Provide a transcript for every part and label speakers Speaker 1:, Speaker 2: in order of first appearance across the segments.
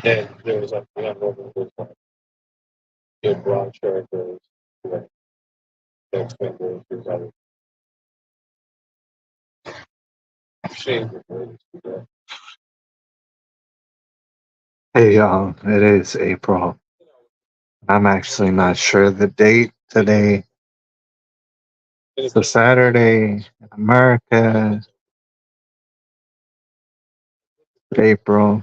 Speaker 1: And there was like one woman who was like, good broad shoulders, like thick fingers, she was like, ashamed of ladies to do
Speaker 2: Hey, it is April. I'm actually not sure the date today. So Saturday in America, April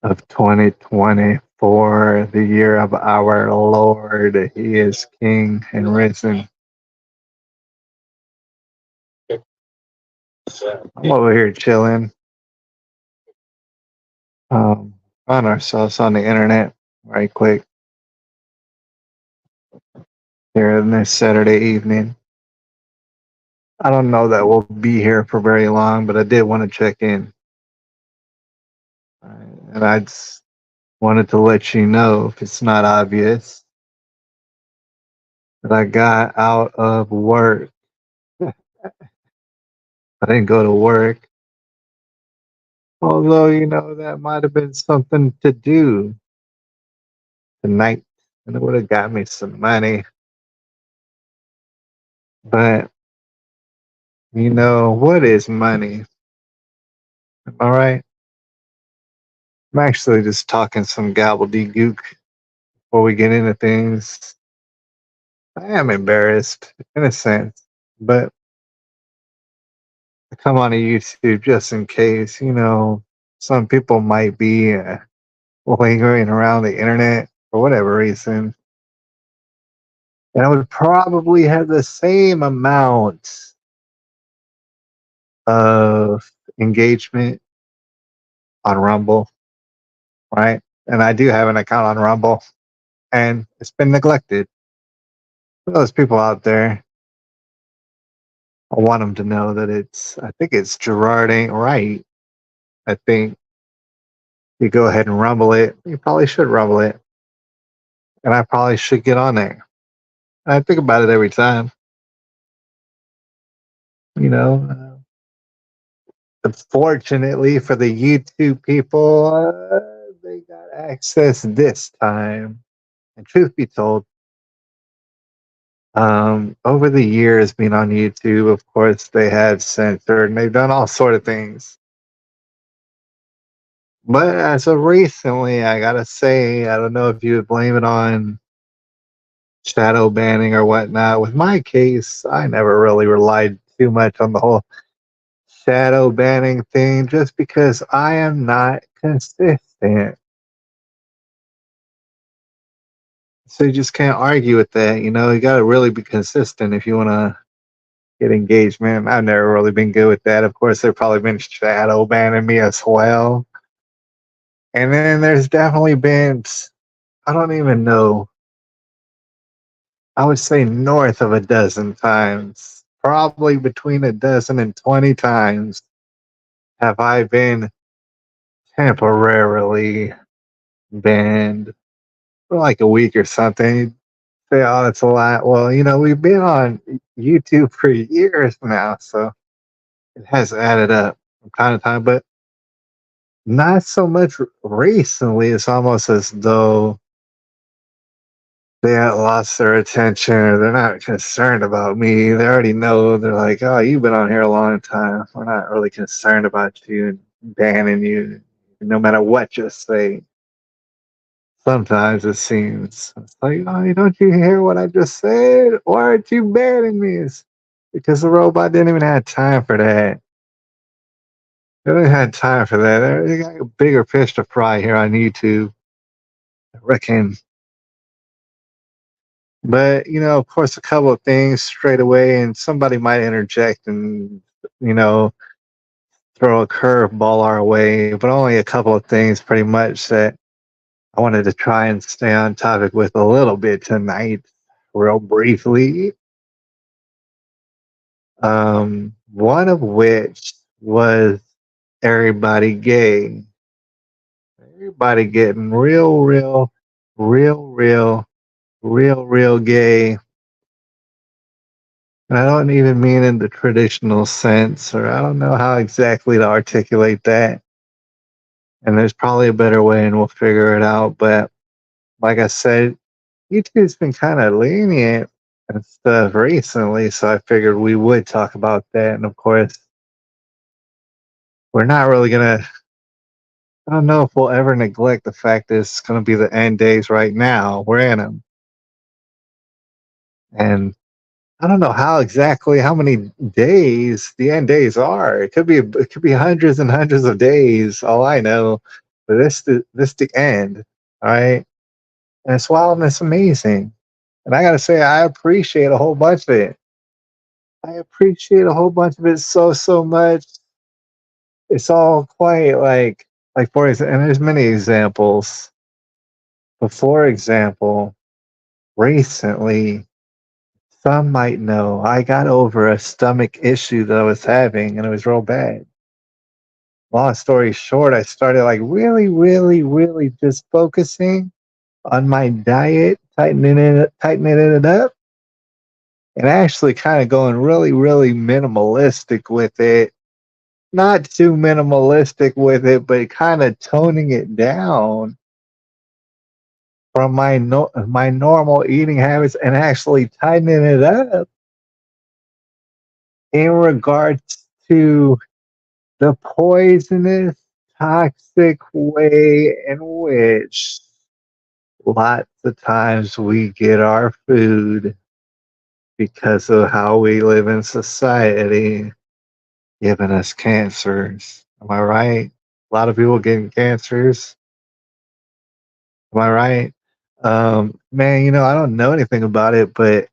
Speaker 2: of 2024, the year of our Lord. He is King and risen. I'm over here chilling. On ourselves on the internet right quick here in this Saturday evening. I don't know that we'll be here for very long, but I did want to check in. And I just wanted to let you know, if it's not obvious, that I got out of work. I didn't go to work. Although, that might have been something to do tonight. And it would have got me some money. But, what is money? Am I right? I'm actually just talking some gobbledygook before we get into things. I am embarrassed in a sense, but I come on to YouTube just in case, some people might be lingering around the internet for whatever reason. And I would probably have the same amount of engagement on Rumble, right? And I do have an account on Rumble, and it's been neglected. For those people out there, I want them to know that I think it's Gerard ain't right. I think you go ahead and rumble it. You probably should rumble it. And I probably should get on there. And I think about it every time. You know, unfortunately for the YouTube people, they got access this time. And truth be told, over the years being on YouTube, of course, they have censored and they've done all sort of things. But as of recently, I gotta say, I don't know if you would blame it on shadow banning or whatnot. With my case, I never really relied too much on the whole shadow banning thing just because I am not consistent. So you just can't argue with that. You got to really be consistent if you want to get engagement. I've never really been good with that. Of course, they've probably been shadow banning me as well. And then there's definitely been, I don't even know, I would say north of a dozen times, probably between a dozen and 20 times have I been temporarily banned for like a week or something. You'd say, oh, it's a lot. Well, we've been on YouTube for years now, so it has added up from time to time, but not so much recently. It's almost as though they had lost their attention or they're not concerned about me. They already know. They're like, oh, you've been on here a long time. We're not really concerned about you and banning you, no matter what you say. Sometimes it seems it's like, oh, don't you hear what I just said? Why aren't you banning me? It's because the robot didn't even have time for that. They didn't have time for that. They got a bigger fish to fry here on YouTube, I reckon. But of course, a couple of things straight away, and somebody might interject and you know throw a curveball our way. But only a couple of things, pretty much, that I wanted to try and stay on topic with a little bit tonight, real briefly. One of which was everybody gay. Everybody getting real gay And I don't even mean in the traditional sense, or I don't know how exactly to articulate that. And there's probably a better way, and we'll figure it out. But like I said, YouTube's been kind of lenient and stuff recently, so I figured we would talk about that. And of course, we're not really gonna. I don't know if we'll ever neglect the fact that it's gonna be the end days right now. We're in them, and I don't know how many days the end days are. It could be hundreds and hundreds of days. All I know, but this the end. All right, and it's wild and it's amazing. And I gotta say, I appreciate a whole bunch of it. I appreciate a whole bunch of it so much. It's all quite like for example, and there's many examples. But for example, recently, some might know I got over a stomach issue that I was having, and it was real bad. Long story short, I started like really just focusing on my diet, tightening it up, and actually kind of going really minimalistic with it. Not too minimalistic with it, but kind of toning it down from my normal eating habits and actually tightening it up in regards to the poisonous, toxic way in which lots of times we get our food because of how we live in society, giving us cancers. Am I right? A lot of people getting cancers. Am I right? Man, I don't know anything about it, but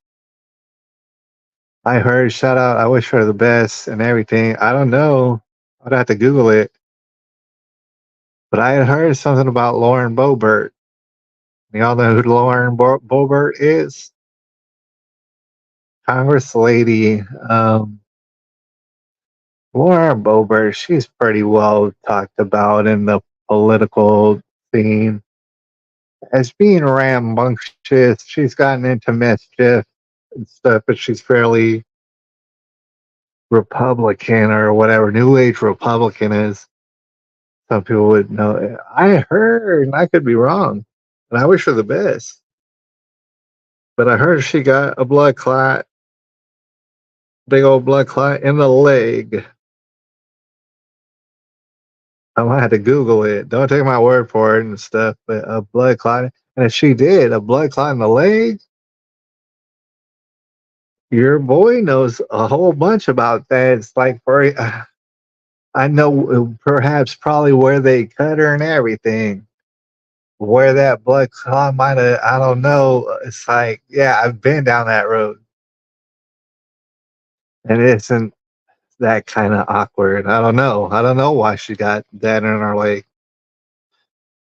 Speaker 2: I heard shout out, I wish her the best and everything. I don't know. I'd have to Google it. But I had heard something about Lauren Boebert. Y'all know who Lauren Boebert is? Congress lady. Lauren Boebert, she's pretty well talked about in the political scene as being rambunctious. She's gotten into mischief and stuff, but she's fairly Republican or whatever New Age Republican is. Some people would know. I heard, and I could be wrong, and I wish her the best. But I heard she got a blood clot, big old blood clot in the leg. I might have to Google it. Don't take my word for it and stuff. But a blood clot, and if she did a blood clot in the leg, your boy knows a whole bunch about that. It's like for I know perhaps probably where they cut her and everything. Where that blood clot might have, I don't know. It's like, yeah, I've been down that road. And it isn't that kind of awkward. I don't know. I don't know why she got that in her leg.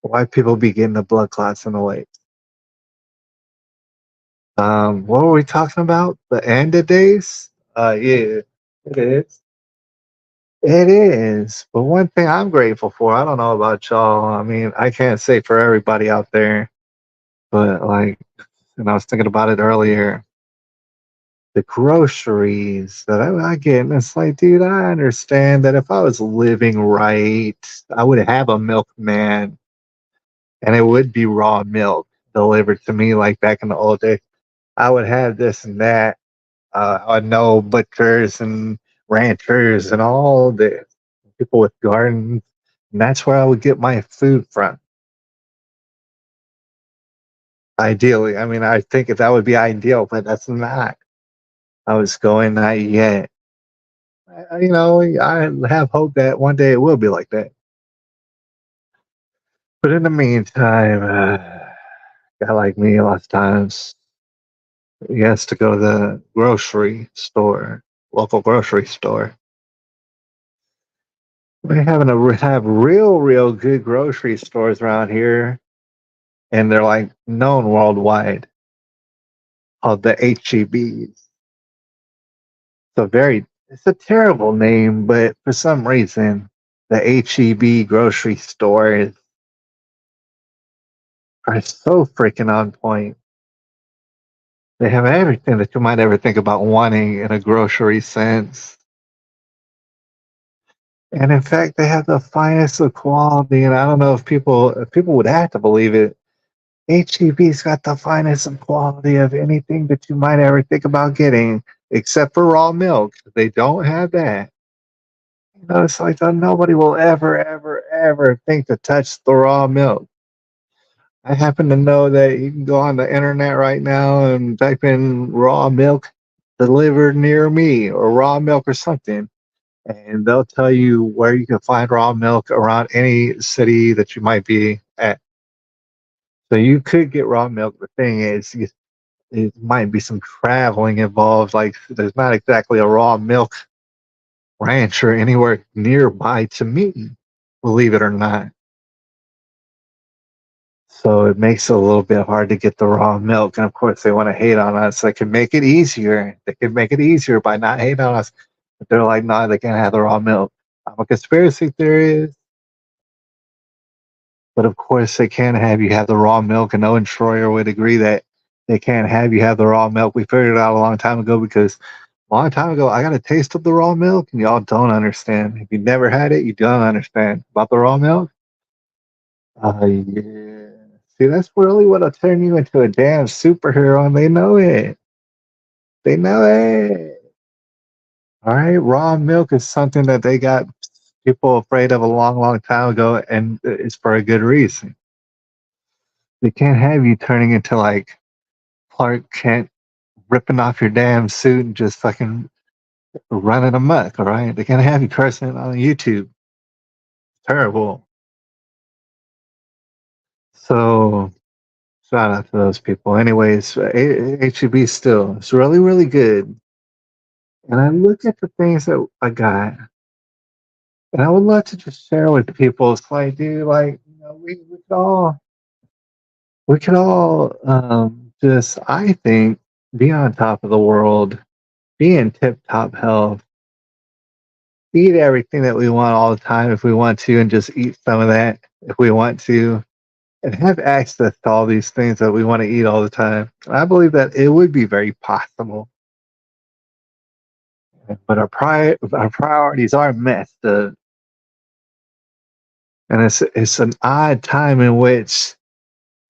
Speaker 2: Why people be getting the blood clots in the leg. What were we talking about? The end of days? Yeah, it is. It is. But one thing I'm grateful for, I don't know about y'all. I mean, I can't say for everybody out there, but like, and I was thinking about it earlier, the groceries that I get, and it's like, dude, I understand that if I was living right, I would have a milkman and it would be raw milk delivered to me like back in the old days. I would have this and that. I know butchers and ranchers and all the people with gardens, and that's where I would get my food from. Ideally, I mean, I think that would be ideal, but that's not. I was going not yet. I have hope that one day it will be like that. But in the meantime, guy like me, a lot of times, he has to go to the grocery store, local grocery store. We have real good grocery stores around here, and they're like known worldwide, called the HEBs. It's a terrible name, but for some reason, the HEB grocery stores are so freaking on point. They have everything that you might ever think about wanting in a grocery sense. And in fact, they have the finest of quality. And I don't know if people would have to believe it. HEB's got the finest of quality of anything that you might ever think about getting, except for raw milk. They don't have that. You know, it's like nobody will ever, ever, ever think to touch the raw milk. I happen to know that you can go on the internet right now and type in raw milk delivered near me or raw milk or something, and they'll tell you where you can find raw milk around any city that you might be at. So you could get raw milk. The thing is, it might be some traveling involved. Like there's not exactly a raw milk ranch or anywhere nearby to me, believe it or not. So it makes it a little bit hard to get the raw milk. And of course, they want to hate on us. They can make it easier. They can make it easier by not hating on us. But they're like, no, they can't have the raw milk. I'm a conspiracy theorist. But of course, they can't have you have the raw milk. And no Troyer would agree that they can't have you have the raw milk. We figured it out a long time ago because a long time ago, I got a taste of the raw milk, and y'all don't understand. If you never had it, you don't understand about the raw milk. Yeah. See, that's really what'll turn you into a damn superhero, and they know it. They know it. All right, raw milk is something that they got people afraid of a long, long time ago, and it's for a good reason. They can't have you turning into like Clark Kent, ripping off your damn suit and just fucking running amok. All right, they can't have you cursing on YouTube. Terrible. So shout out to those people. Anyways, HEB still it's really, really good. And I look at the things that I got, and I would love to just share with people. It's like, dude, like, you know, we could all just, I think, be on top of the world, be in tip top health, eat everything that we want all the time if we want to, and just eat some of that if we want to, and have access to all these things that we want to eat all the time. I believe that it would be very possible. But our priorities are messed up. And it's an odd time in which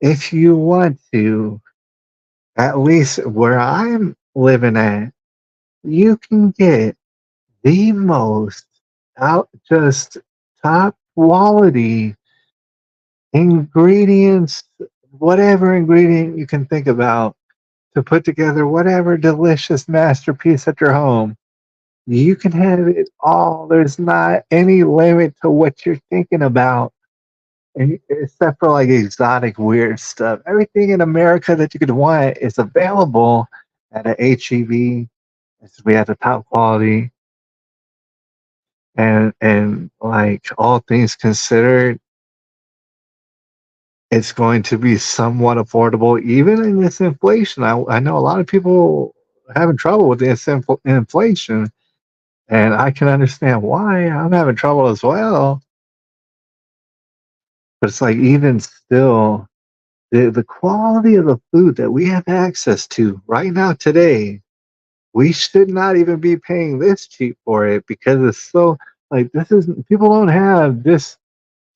Speaker 2: if you want to, at least where I'm living at, you can get the most out just top quality ingredients, whatever ingredient you can think about to put together whatever delicious masterpiece at your home. You can have it all. There's not any limit to what you're thinking about. And except for like exotic weird stuff, everything in America that you could want is available at a HEB. We have the top quality, and like all things considered, it's going to be somewhat affordable even in this inflation. I know a lot of people having trouble with this inflation, and I can understand why. I'm having trouble as well. But it's like even still, the quality of the food that we have access to right now today, we should not even be paying this cheap for it because it's so like this is people don't have this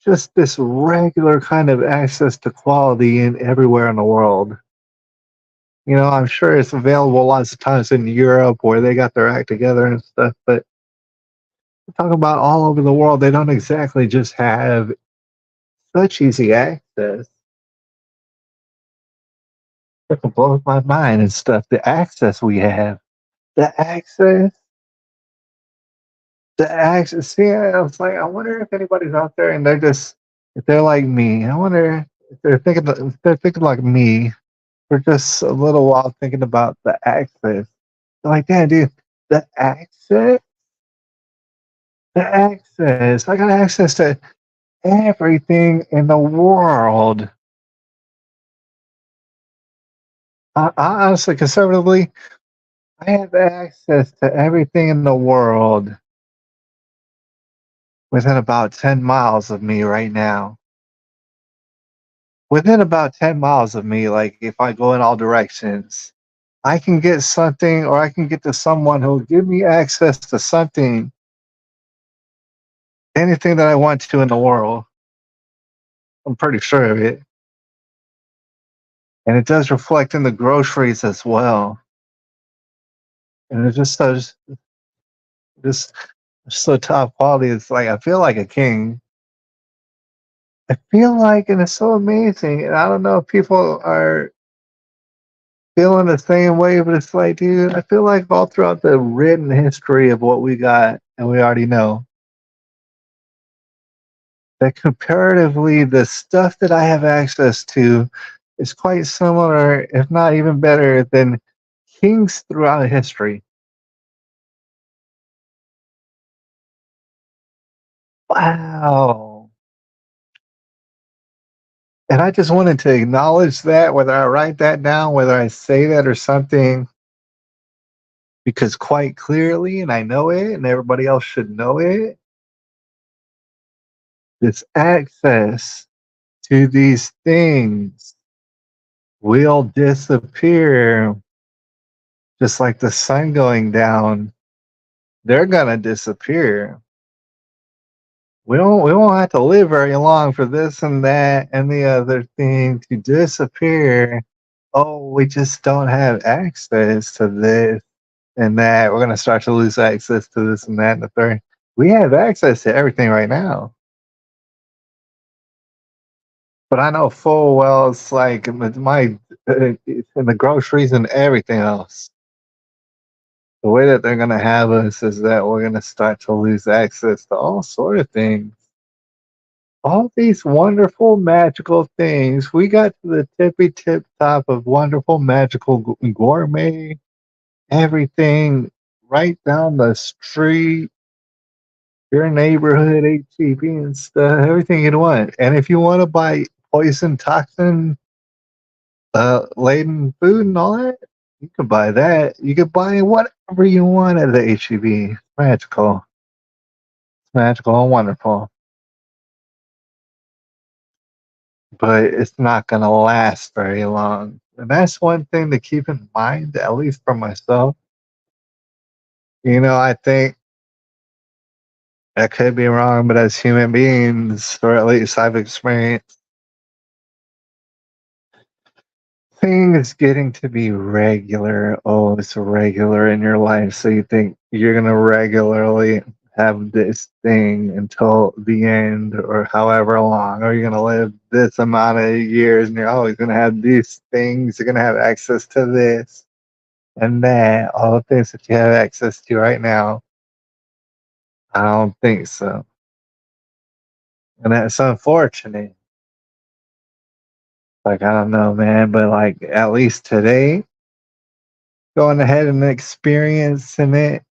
Speaker 2: just this regular kind of access to quality in everywhere in the world. You know, I'm sure it's available lots of times in Europe where they got their act together and stuff, but talk about all over the world, they don't exactly just have such easy access. It blows my mind and stuff. The access we have, the access, the access. See, I was like, I wonder if anybody's out there and they're just, if they're like me. I wonder if they're thinking like me for just a little while, thinking about the access. They're like, damn, dude, the access, the access. I got access to everything in the world. I honestly, conservatively, I have access to everything in the world within about 10 miles of me right now. Within about 10 miles of me, like if I go in all directions. I can get something, or I can get to someone who'll give me access to something, anything that I want to in the world. I'm pretty sure of it. And it does reflect in the groceries as well. And it's just so top quality. It's like I feel like a king. I feel like, and it's so amazing. And I don't know if people are feeling the same way, but it's like, dude, I feel like all throughout the written history of what we got, and we already know that comparatively, the stuff that I have access to is quite similar, if not even better, than kings throughout history. Wow. And I just wanted to acknowledge that, whether I write that down, whether I say that or something, because quite clearly, and I know it, and everybody else should know it, this access to these things will disappear just like the sun going down. They're gonna disappear. We won't have to live very long for this and that and the other thing to disappear. Oh, we just don't have access to this and that. We're gonna start to lose access to this and that and the third. We have access to everything right now. But I know full well it's like in the groceries and everything else. The way that they're gonna have us is that we're gonna start to lose access to all sort of things. All these wonderful magical things. We got to the tippy tip top of wonderful magical gourmet everything right down the street, your neighborhood HEB and stuff, everything you'd want. And if you want to buy poison toxin laden food and all that, you can buy that. You can buy whatever you want at the HEB. Magical. It's magical and wonderful. But it's not going to last very long. And that's one thing to keep in mind, at least for myself. I think I could be wrong, but as human beings, or at least I've experienced things getting to be regular. Oh, it's regular in your life. So you think you're going to regularly have this thing until the end or however long, or you're going to live this amount of years and you're always going to have these things. You're going to have access to this and that, all the things that you have access to right now. I don't think so. And that's unfortunate. Like, I don't know, man, but like at least today, going ahead and experiencing it,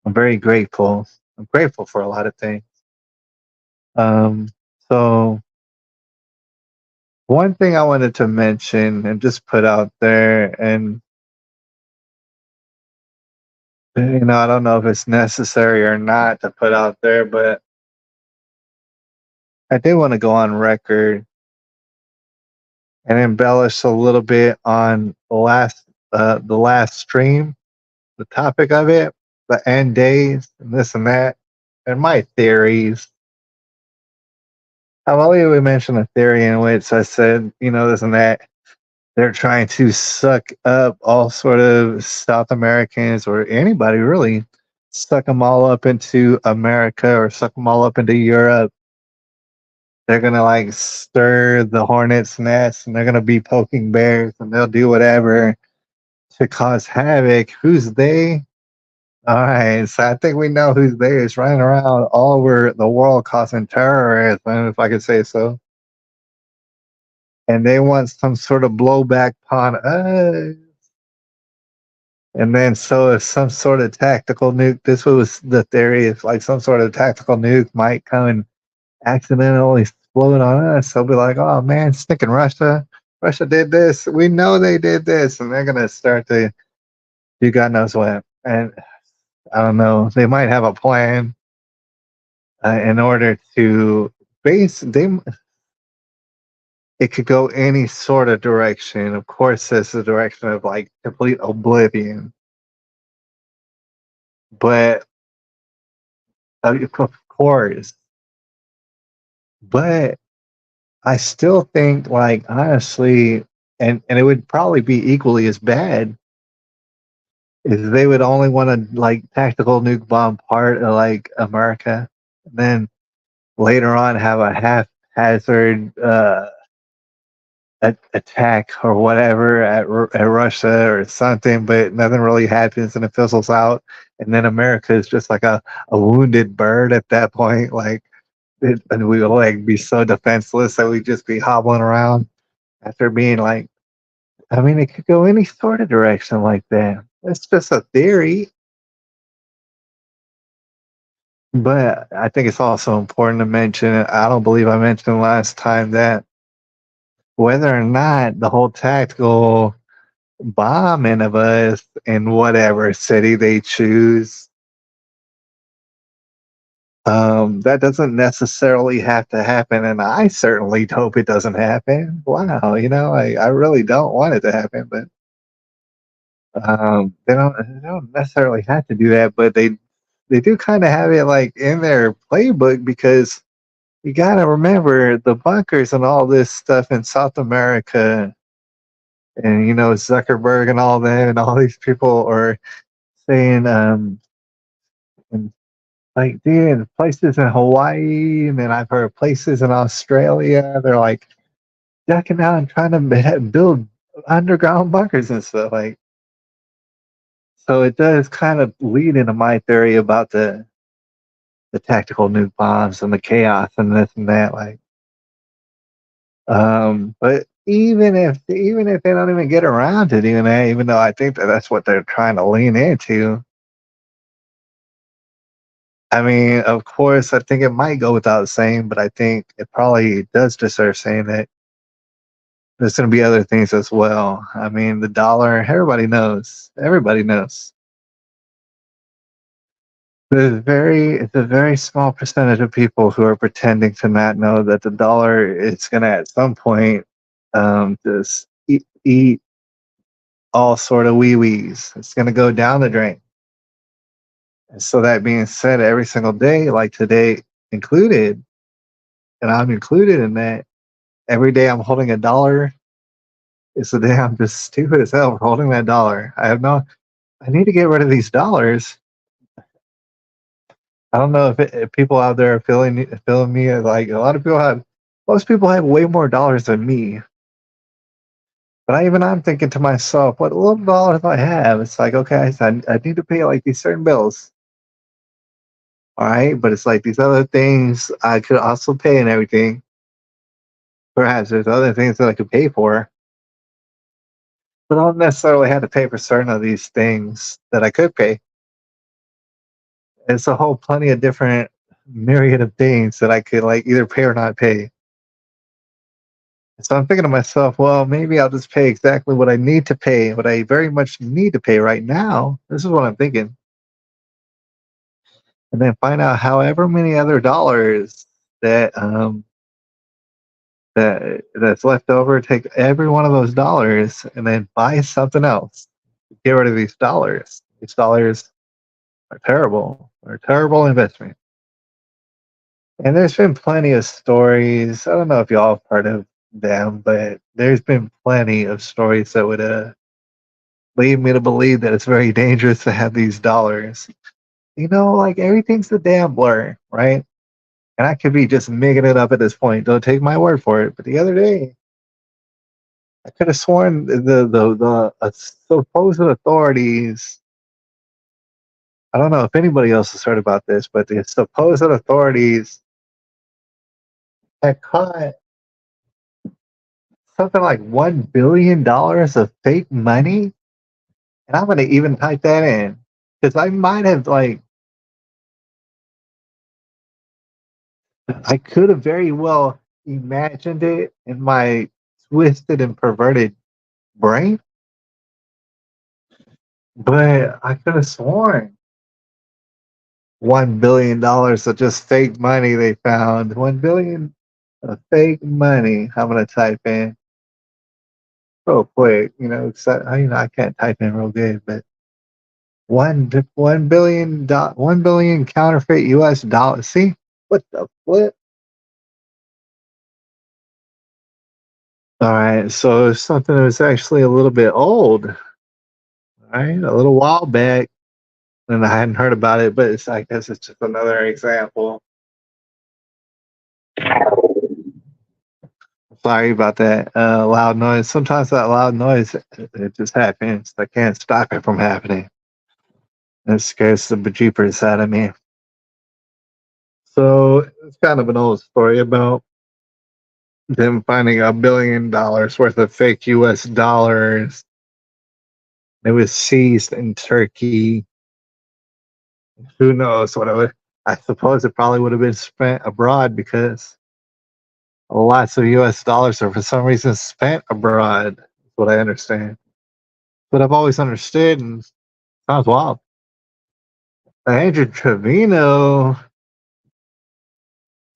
Speaker 2: I'm very grateful. I'm grateful for a lot of things. Um, so one thing I wanted to mention and just put out there, and I don't know if it's necessary or not to put out there, but I did want to go on record and embellish a little bit on the last stream, the topic of it, the end days, and this and that, and my theories. I've only mentioned a theory in which I said, this and that. They're trying to suck up all sort of South Americans or anybody really, suck them all up into America or suck them all up into Europe. They're gonna like stir the hornet's nest and they're gonna be poking bears and they'll do whatever to cause havoc. Who's they? All right, so I think we know who's they is running around all over the world causing terrorism, if I could say so. And they want some sort of blowback upon us. And then, so if some sort of tactical nuke, this was the theory, if like some sort of tactical nuke might come and accidentally explode on us, they'll be like, oh man, stinking Russia. Russia did this. We know they did this. And they're going to start to do God knows what. And I don't know, they might have a plan in order to base, it could go any sort of direction. Of course, there's the direction of like complete oblivion, but of course, but I still think, like, honestly, and it would probably be equally as bad if they would only want to like tactical nuke bomb part of like America, and then later on have a haphazard attack or whatever at Russia or something, but nothing really happens and it fizzles out, and then America is just like a wounded bird at that point, like. And we would like be so defenseless that we'd just be hobbling around after being like, I mean, it could go any sort of direction like that. It's just a theory. But I think it's also important to mention, I don't believe I mentioned last time, that whether or not the whole tactical bombing of us in whatever city they choose, that doesn't necessarily have to happen. And I certainly hope it doesn't happen. Wow, I really don't want it to happen, but they don't necessarily have to do that, but they do kind of have it like in their playbook, because you got to remember the bunkers and all this stuff in South America, and Zuckerberg and all that, and all these people are saying, and like, dude, places in Hawaii, and then I've heard places in Australia, they're like ducking out and trying to build underground bunkers and stuff, like. So it does kind of lead into my theory about the tactical nuke bombs and the chaos and this and that, like. But even if they don't even get around to doing that, even though I think that that's what they're trying to lean into, I mean, of course, I think it might go without saying, but I think it probably does deserve saying that there's going to be other things as well. I mean, the dollar, everybody knows. Everybody knows. It's a very small percentage of people who are pretending to not know that the dollar is going to at some point just eat all sort of wee wees. It's going to go down the drain. And so that being said, every single day, like today included, and I'm included in that, every day I'm holding a dollar is the day I'm just stupid as hell for holding that dollar. I need to get rid of these dollars. I don't know if people out there are feeling me, like a lot of people have. Most people have way more dollars than me. But I'm thinking to myself, what little dollars I have, it's like, okay, so I need to pay like these certain bills. All right. But it's like these other things I could also pay and everything. Perhaps there's other things that I could pay for. But I don't necessarily have to pay for certain of these things that I could pay. It's a whole plenty of different myriad of things that I could like either pay or not pay. So I'm thinking to myself, well, maybe I'll just pay exactly what I need to pay, what I very much need to pay right now. This is what I'm thinking. And then find out however many other dollars that's left over, take every one of those dollars and then buy something else. Get rid of these dollars. These dollars are terrible. They're a terrible investment. And there's been plenty of stories. I don't know if y'all have heard of them, but there's been plenty of stories that would lead me to believe that it's very dangerous to have these dollars. Like everything's a damn blur, right? And I could be just making it up at this point. Don't take my word for it. But the other day, I could have sworn the supposed authorities. I don't know if anybody else has heard about this, but the supposed authorities had caught something like $1 billion of fake money. And I'm gonna even type that in because I might have I could have very well imagined it in my twisted and perverted brain, but I could have sworn $1 billion of just fake money they found. 1 billion. Fake money. I'm gonna type in real quick. I can't type in real good, but 1 billion counterfeit U.S. dollars. See what the flip? All right, so it's something that was actually a little bit old. All right, a little while back, and I hadn't heard about it, but I guess it's just another example. Sorry about that loud noise. Sometimes that loud noise, it just happens. I can't stop it from happening. It scares the bejeepers out of me. So it's kind of an old story about them finding $1 billion worth of fake U.S. dollars. It was seized in Turkey. Who knows what it would? I suppose it probably would have been spent abroad because lots of U.S. dollars are for some reason spent abroad. That's what I understand. But I've always understood, and sounds wild. Andrew Trevino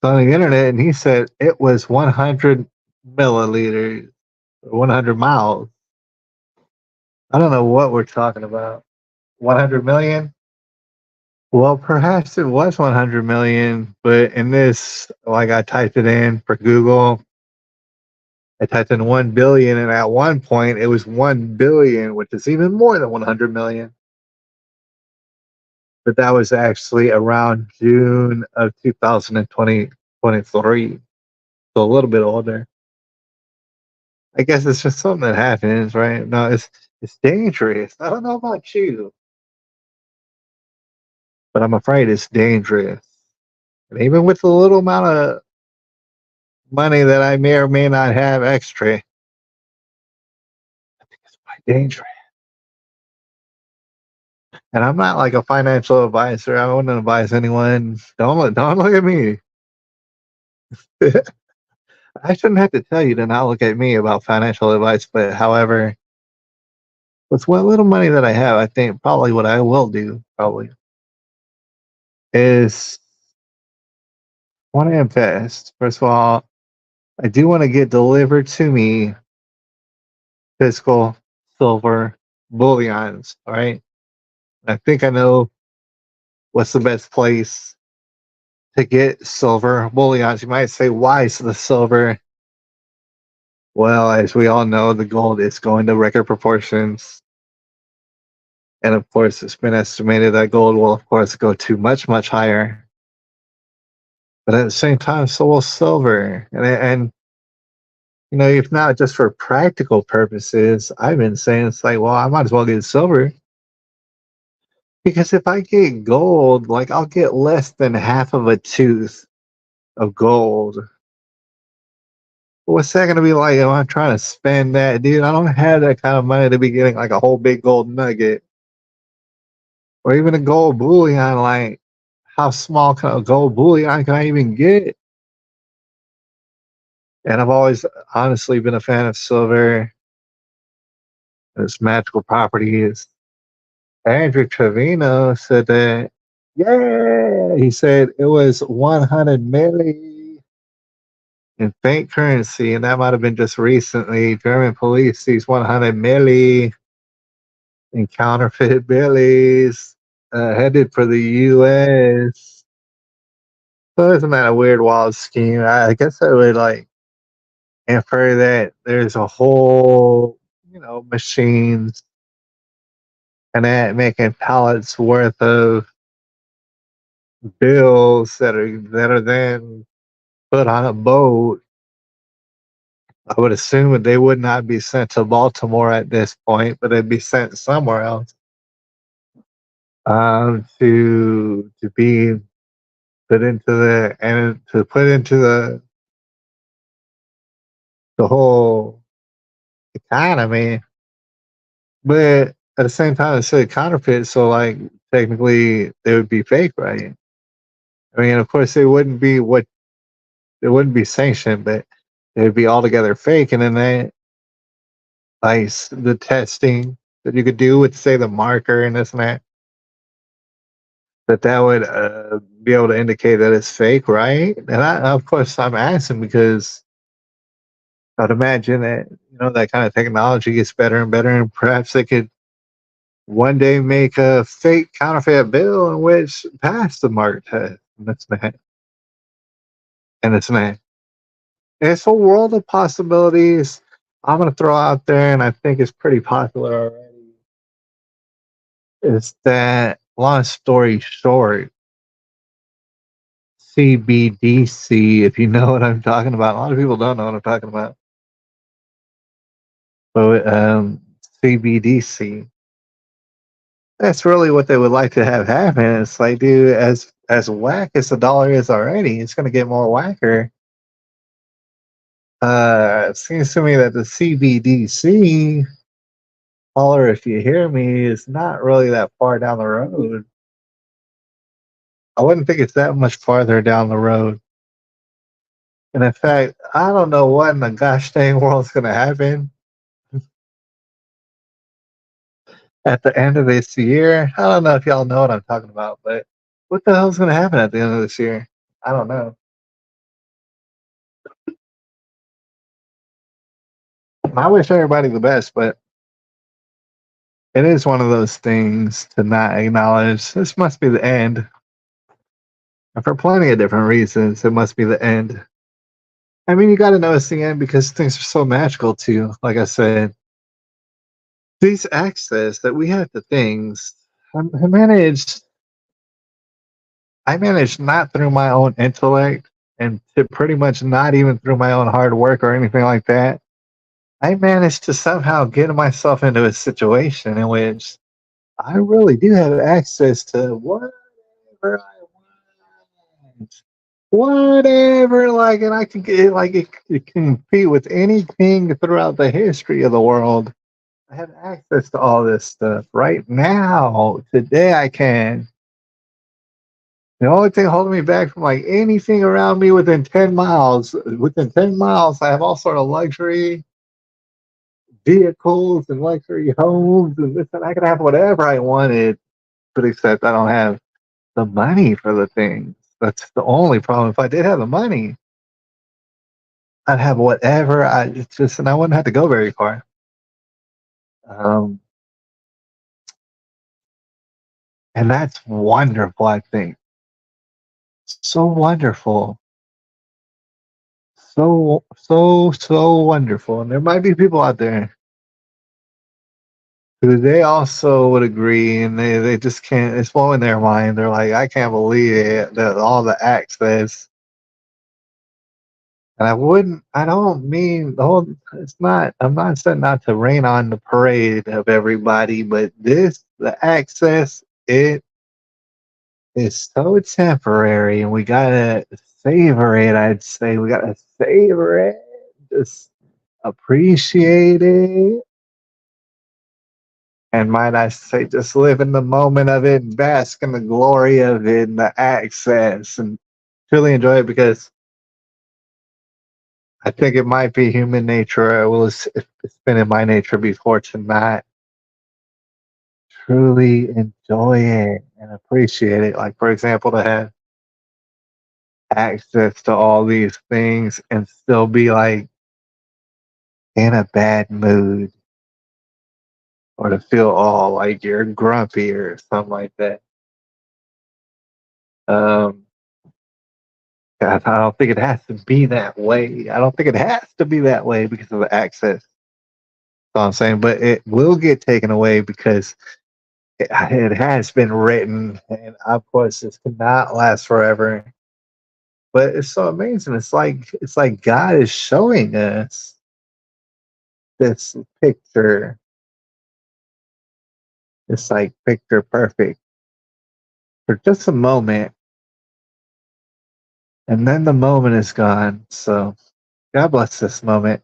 Speaker 2: on the internet, and he said it was 100 milliliters, 100 miles. I don't know what we're talking about. 100 million? Well, perhaps it was 100 million, but in this, like I typed it in for Google, I typed in 1 billion, and at one point it was 1 billion, which is even more than 100 million. But that was actually around June of 2023, so a little bit older. I guess it's just something that happens, right? No, it's dangerous. I don't know about you, but I'm afraid it's dangerous. And even with the little amount of money that I may or may not have extra, it's quite dangerous. And I'm not like a financial advisor. I wouldn't advise anyone. Don't look at me. I shouldn't have to tell you to not look at me about financial advice, but however, with what little money that I have, I think probably what I will do probably is want to invest. First of all, I do want to get delivered to me physical silver bullions. All right. I think I know what's the best place to get silver bullions. You might say, why is the silver? Well, as we all know, the gold is going to record proportions. And of course, it's been estimated that gold will, of course, go to much, much higher. But at the same time, so will silver. And if not just for practical purposes, I've been saying it's like, well, I might as well get silver. Because if I get gold, like I'll get less than half of a tooth of gold. What's that going to be like if I'm trying to spend that? Dude, I don't have that kind of money to be getting like a whole big gold nugget or even a gold bullion. Like, how small can a gold bullion can I even get? And I've always honestly been a fan of silver, its magical properties. Andrew Trevino said that, yeah, he said it was 100 milli in fake currency, and that might have been just recently. German police seized 100 milli in counterfeit billies headed for the U.S. So isn't that a weird, wild scheme? I guess I would like infer that there's a whole, machines and that making pallets worth of bills that are then put on a boat. I would assume that they would not be sent to Baltimore at this point, but they'd be sent somewhere else to be put into the whole economy. But at the same time, it's a counterfeit, so like technically they would be fake, right? I mean, of course, they wouldn't be sanctioned, but they'd be altogether fake. And then the testing that you could do with, say, the marker and this and that, that would be able to indicate that it's fake, right? And of course, I'm asking because I'd imagine that that kind of technology gets better and better, and perhaps they could one day make a fake counterfeit bill in which passed the mark test. And it's not. And it's not. It's a world of possibilities. I'm gonna throw out there, and I think it's pretty popular already. Is that long story short, CBDC, if you know what I'm talking about. A lot of people don't know what I'm talking about. But CBDC, that's really what they would like to have happen. It's like, dude, as whack as the dollar is already, it's gonna get more whacker. It seems to me that the CBDC, caller, if you hear me, is not really that far down the road. I wouldn't think it's that much farther down the road. And in fact, I don't know what in the gosh dang world's gonna happen at the end of this year. I don't know if y'all know what I'm talking about, but what the hell's gonna happen at the end of this year? I don't know. I wish everybody the best, but it is one of those things to not acknowledge. This must be the end. And for plenty of different reasons, it must be the end. I mean, you got to know it's the end because things are so magical too. Like I said, these access that we have to things, I managed. I managed not through my own intellect, and to pretty much not even through my own hard work or anything like that. I managed to somehow get myself into a situation in which I really do have access to whatever I want. Whatever, like, and I can get like it can compete with anything throughout the history of the world. I have access to all this stuff right now. Today I can. The only thing holding me back from like anything around me within 10 miles, I have all sort of luxury vehicles and luxury homes and this and I could have whatever I wanted, but except I don't have the money for the things. That's the only problem. If I did have the money, I'd have whatever and I wouldn't have to go very far. Um, and that's wonderful, I think. So wonderful. So wonderful. And there might be people out there who they also would agree and they just can't, it's blowing their mind. They're like, I can't believe it, that all the access. And I don't mean the whole, I'm not saying not to rain on the parade of everybody, but the access, it is so temporary and we gotta savor it. I'd say we gotta savor it, just appreciate it. And might I say, just live in the moment of it, bask in the glory of it and the access and truly enjoy it because I think it might be human nature. It's been in my nature before to not truly enjoy it and appreciate it. Like, for example, to have access to all these things and still be like in a bad mood or to feel all like you're grumpy or something like that. Um, I don't think it has to be that way. I don't think it has to be that way because of the access. That's all I'm saying. But it will get taken away because it has been written, and of course, this cannot last forever. But it's so amazing. It's like God is showing us this picture. It's like picture perfect for just a moment, and then the moment is gone. So God bless this moment.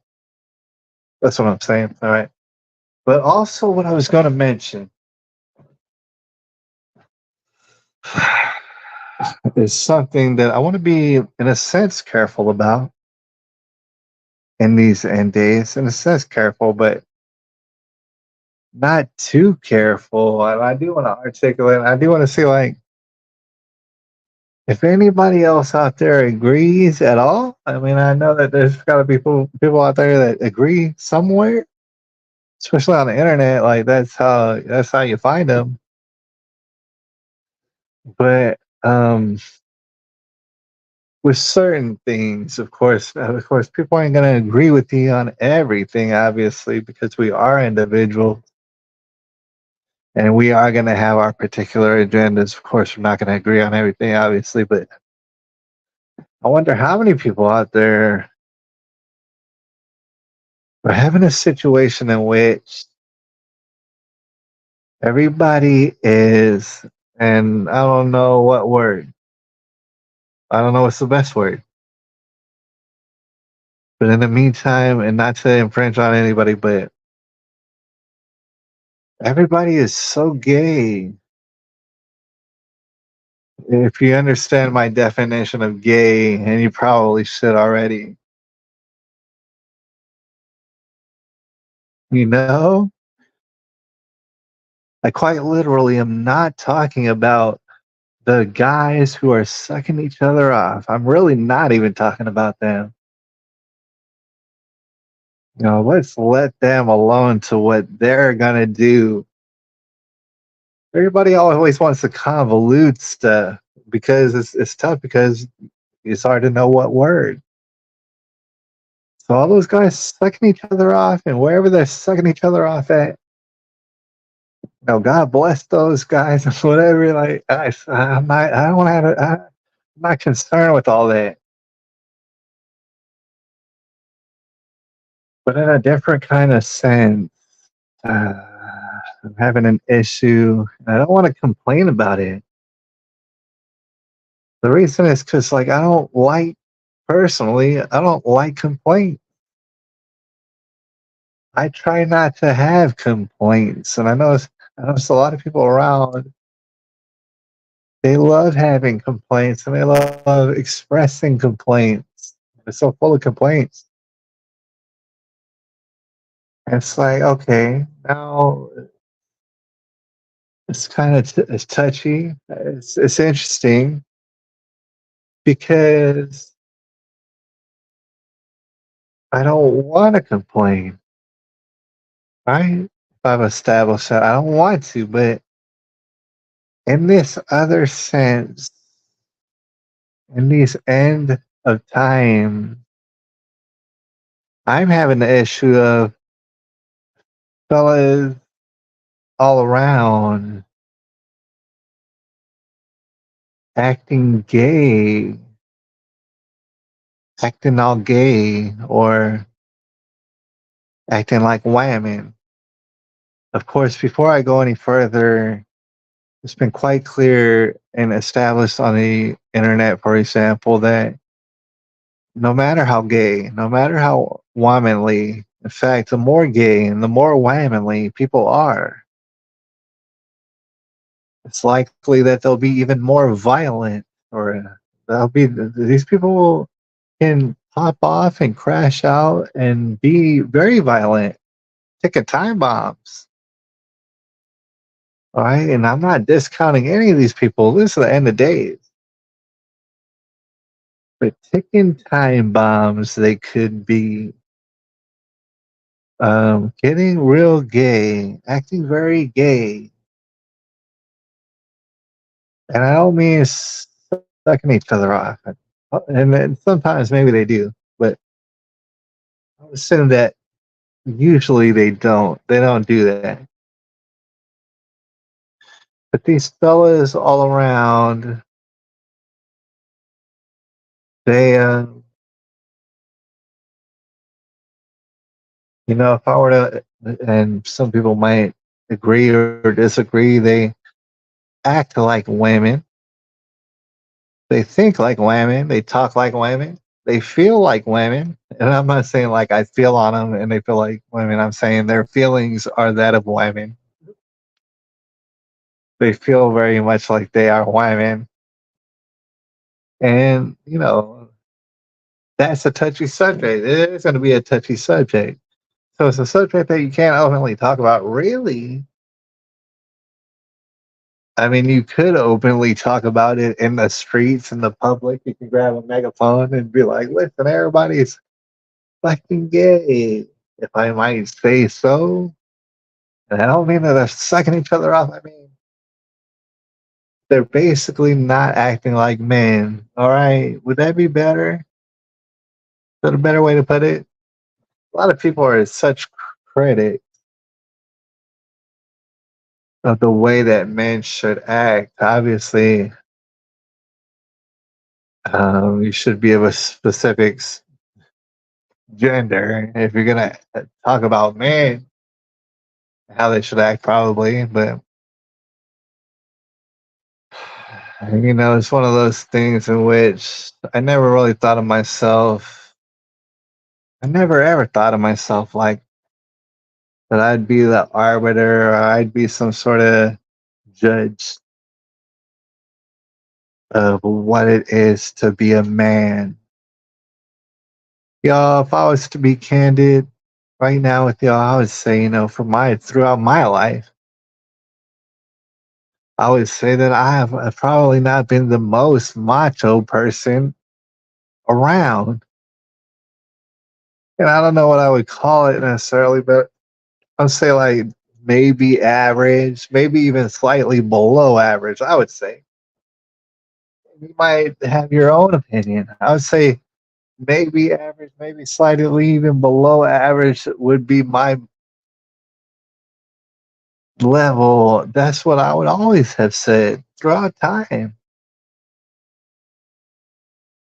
Speaker 2: That's what I'm saying. All right. But also, what I was going to mention is something that I want to be, in a sense, careful about in these end days. In a sense, careful, but not too careful. And I do want to articulate. I do want to see, like, If anybody else out there agrees at all, I mean, I know that there's got to be people out there that agree somewhere, especially on the internet. Like that's how you find them. But with certain things, of course, people aren't going to agree with you on everything, obviously, because we are individuals and we are going to have our particular agendas. Of course, we're not going to agree on everything, obviously, but I wonder how many people out there are having a situation in which everybody is, and I don't know what word, I don't know what's the best word, but in the meantime, and not to infringe on anybody, but everybody is so gay. If you understand my definition of gay, and you probably should already, you know, I quite literally am not talking about the guys who are sucking each other off. I'm really not even talking about them. Let's let them alone to what they're gonna do. Everybody always wants to convolute stuff because it's tough because it's hard to know what word. So all those guys sucking each other off, and wherever they're sucking each other off at, God bless those guys, whatever. Like I'm not, I don't want to have, I'm not concerned with all that. But in a different kind of sense, uh, I'm having an issue. I don't want to complain about it. The reason is because, like, personally, I don't like complaints. I try not to have complaints, and I know a lot of people around. They love having complaints, and they love expressing complaints. It's so full of complaints. And it's like, okay, now it's kind of it's touchy. It's interesting because I don't want to complain, right? If I've established that I don't want to, but in this other sense, in these end of time, I'm having the issue of fellas all around acting gay, acting all gay, or acting like women. Of course, before I go any further, it's been quite clear and established on the internet, for example, that no matter how gay, no matter how womanly, in fact, the more gay and the more womanly people are, it's likely that they'll be even more violent, or these people can pop off and crash out and be very violent, taking time bombs. All right. And I'm not discounting any of these people. This is the end of days. But ticking time bombs, they could be getting real gay, acting very gay. And I don't mean sucking each other off. And then sometimes maybe they do, but I would assume that usually they don't. They don't do that. But these fellas all around, they, if I were to, and some people might agree or disagree, they act like women. They think like women. They talk like women. They feel like women. And I'm not saying like I feel on them and they feel like women. I'm saying their feelings are that of women. They feel very much like they are women. And, that's a touchy subject. It is going to be a touchy subject. So it's a subject that you can't openly talk about, really, I mean, you could openly talk about it in the streets, in the public. You can grab a megaphone and be like, listen, everybody's fucking gay, if I might say so. And I don't mean that they're sucking each other off. I mean, they're basically not acting like men. All right. Would that be better? Is that a better way to put it? A lot of people are such critics of the way that men should act. Obviously, you should be of a specific gender if you're gonna talk about men, how they should act, probably. But it's one of those things in which I never really thought of myself. I never ever thought of myself like that. I'd be the arbiter, or I'd be some sort of judge of what it is to be a man. Y'all, if I was to be candid right now with y'all, I would say, for my throughout my life, I would say that I have probably not been the most macho person around. And I don't know what I would call it necessarily, but I'd say like maybe average, maybe even slightly below average, I would say. You might have your own opinion. I would say maybe average, maybe slightly even below average would be my level. That's what I would always have said throughout time.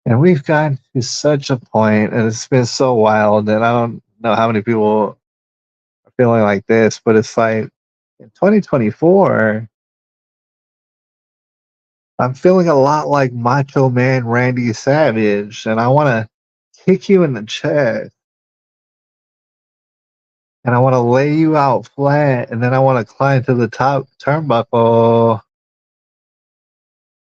Speaker 2: And we've gotten to such a point, and it's been so wild that I don't know how many people are feeling like this, but it's like in 2024, I'm feeling a lot like Macho Man Randy Savage, and I want to kick you in the chest, and I want to lay you out flat, and then I want to climb to the top turnbuckle,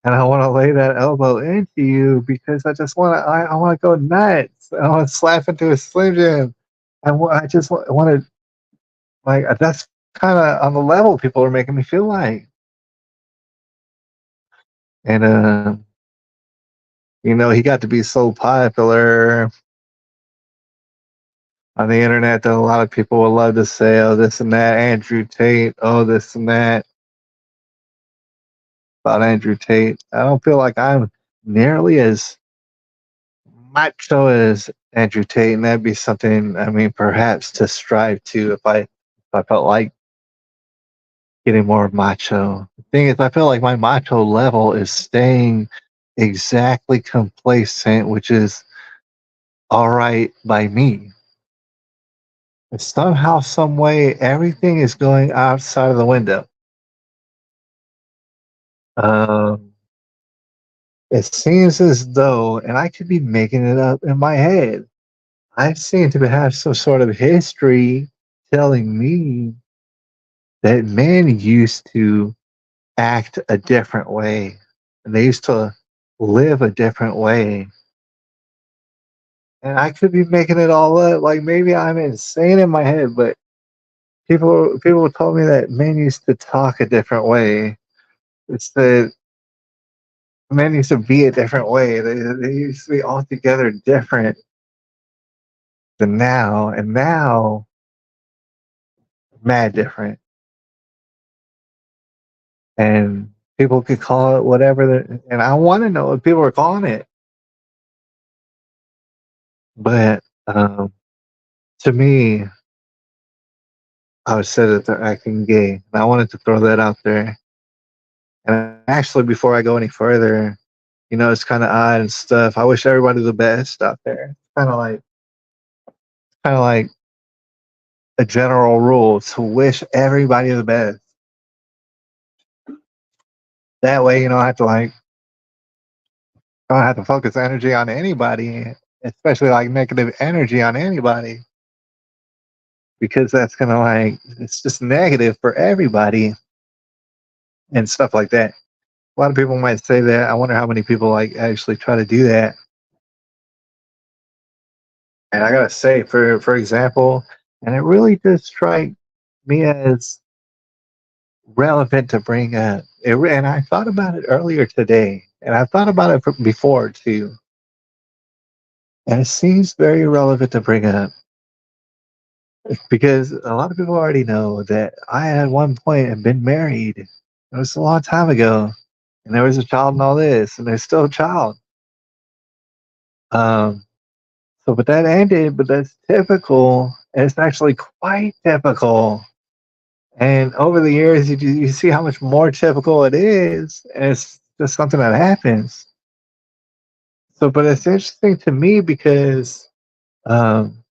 Speaker 2: and I want to lay that elbow into you because I want to go nuts. I want to slap into a Slim Jim. I just want to, like, that's kind of on the level people are making me feel like. And, he got to be so popular on the internet that a lot of people would love to say, oh, this and that, Andrew Tate, oh, this and that about Andrew Tate. I don't feel like I'm nearly as macho as Andrew Tate, and that'd be something, I mean, perhaps to strive to if I felt like getting more macho. The thing is, I feel like my macho level is staying exactly complacent, which is all right by me. And somehow, some way, everything is going outside of the window. Um, it seems as though, and I could be making it up in my head, I seem to have some sort of history telling me that men used to act a different way, and they used to live a different way. And I could be making it all up. Like maybe I'm insane in my head, but people told me that men used to talk a different way. It's that men used to be a different way. They used to be altogether different than now, and now mad different. And people could call it whatever. And I want to know what people are calling it. But to me, I would say that they're acting gay. And I wanted to throw that out there. And actually, before I go any further, it's kind of odd and stuff. I wish everybody the best out there. Kind of like a general rule to wish everybody the best. That way, I don't have to focus energy on anybody, especially like negative energy on anybody, because that's gonna it's just negative for everybody and stuff like that. A lot of people might say that. I wonder how many people like actually try to do that. And I gotta say, for example, and it really does strike me as relevant to bring up. And I thought about it earlier today, and I thought about it before too. And it seems very relevant to bring up because a lot of people already know that I at one point had been married. It was a long time ago, and there was a child and all this, and there's still a child. Um, so, but that ended, but that's typical, and it's actually quite typical. And over the years, you see how much more typical it is, and it's just something that happens. So, but it's interesting to me because um,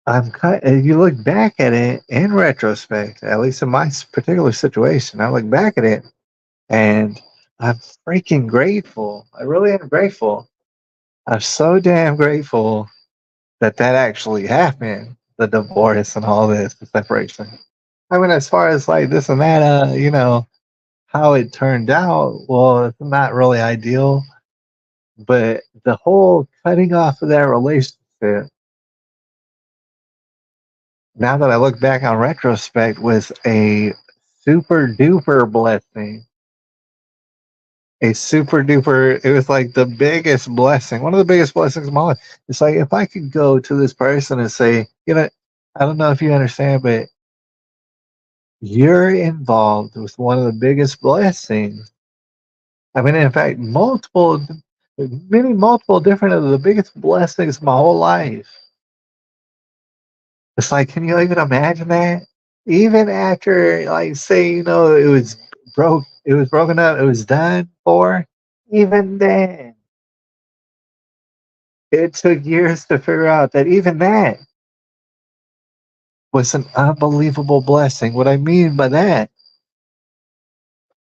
Speaker 2: I'm kind. If you look back at it in retrospect, at least in my particular situation, I look back at it and I'm freaking grateful. I really am grateful. I'm so damn grateful that that actually happened. The divorce and all this, the separation. I mean, as far as like this and that, how it turned out, well, it's not really ideal. But the whole cutting off of that relationship, now that I look back on retrospect, was a super duper blessing. A super duper, it was like the biggest blessing, one of the biggest blessings of my life. It's like if I could go to this person and say, I don't know if you understand, but you're involved with one of the biggest blessings. I mean, in fact, multiple different of the biggest blessings of my whole life. It's like, can you even imagine that? Even after, like, say, it was broken up, it was done for. Even then, it took years to figure out that even that was an unbelievable blessing. What I mean by that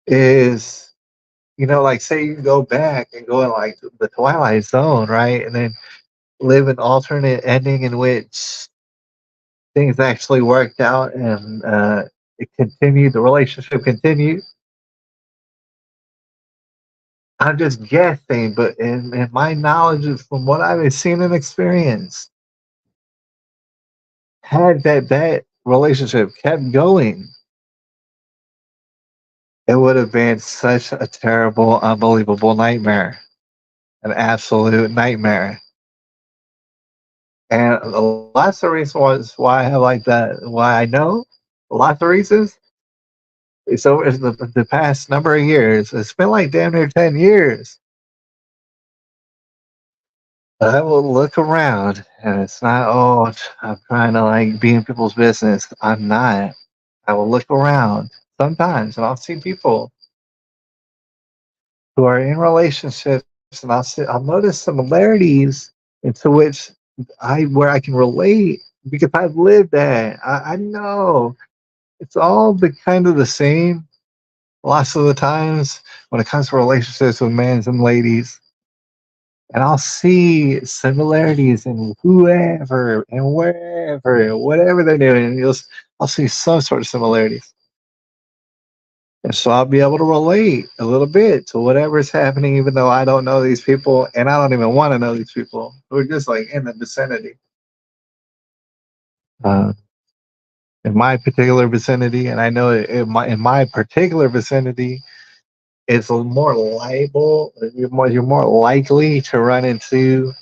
Speaker 2: is, like, say you go back and go in like the Twilight Zone, right, and then live an alternate ending in which things actually worked out and it continued, the relationship continued. I'm just guessing, but in my knowledge from what I've seen and experienced, had that relationship kept going, it would have been such a terrible, unbelievable nightmare, an absolute nightmare. And lots of reasons why I have like that, why I know, lots of reasons. So it's the past number of years, it's been like damn near 10 years. I will look around and it's not, oh, I'm trying to like be in people's business. I'm not. I will look around sometimes and I'll see people who are in relationships and I'll notice similarities into which where I can relate because I've lived that. I know it's all the kind of the same lots of the times when it comes to relationships with men and ladies. And I'll see similarities in whoever and wherever, and whatever they're doing. I'll see some sort of similarities. And so I'll be able to relate a little bit to whatever's happening, even though I don't know these people and I don't even want to know these people. We're just like in the vicinity. Uh, in my particular vicinity, and I know in my particular vicinity, it's more liable. You're more likely to run into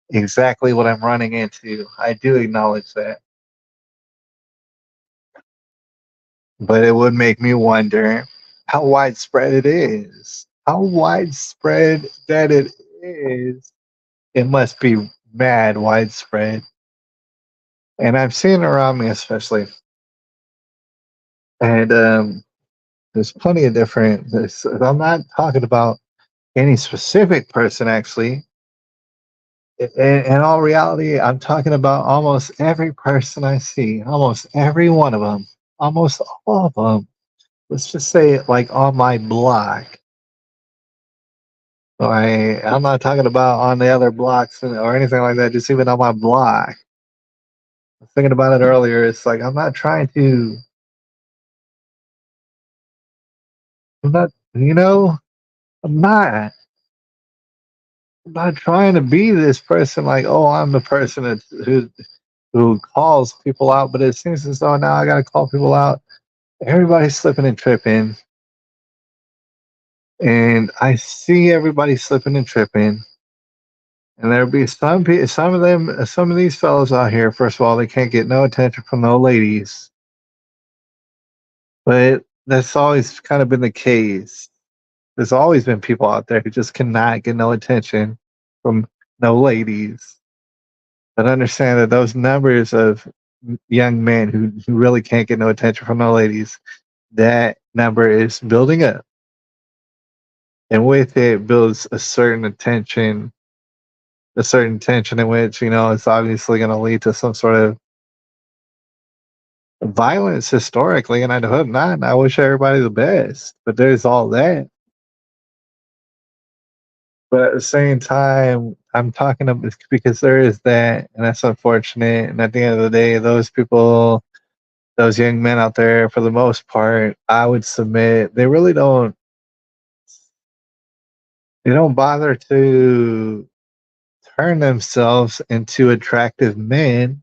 Speaker 2: exactly what I'm running into. I do acknowledge that. But it would make me wonder how widespread it is. How widespread that it is. It must be mad widespread. And I've seen it around me, especially. And there's plenty of different. I'm not talking about any specific person, actually. In all reality, I'm talking about almost every person I see, almost every one of them, almost all of them. Let's just say, like on my block. I'm not talking about on the other blocks or anything like that. Just even on my block. I was thinking about it earlier. It's like I'm not trying to. I'm not. I'm not. I'm not trying to be this person. Like, oh, I'm the person who calls people out. But it seems as though now I got to call people out everybody's slipping and tripping, and I see everybody slipping and tripping. And there'll be some of them, some of these fellows out here. First of all, they can't get no attention from no ladies, but that's always kind of been the case. There's always been people out there who just cannot get no attention from no ladies. But understand that those numbers of young men who really can't get no attention from no ladies, that number is building up. And with it builds a certain tension in which, it's obviously going to lead to some sort of violence historically. And I hope not. And I wish everybody the best. But there's all that. But at the same time, I'm talking about because there is that, and that's unfortunate. And at the end of the day, those people, those young men out there, for the most part, I would submit they really don't. They don't bother to turn themselves into attractive men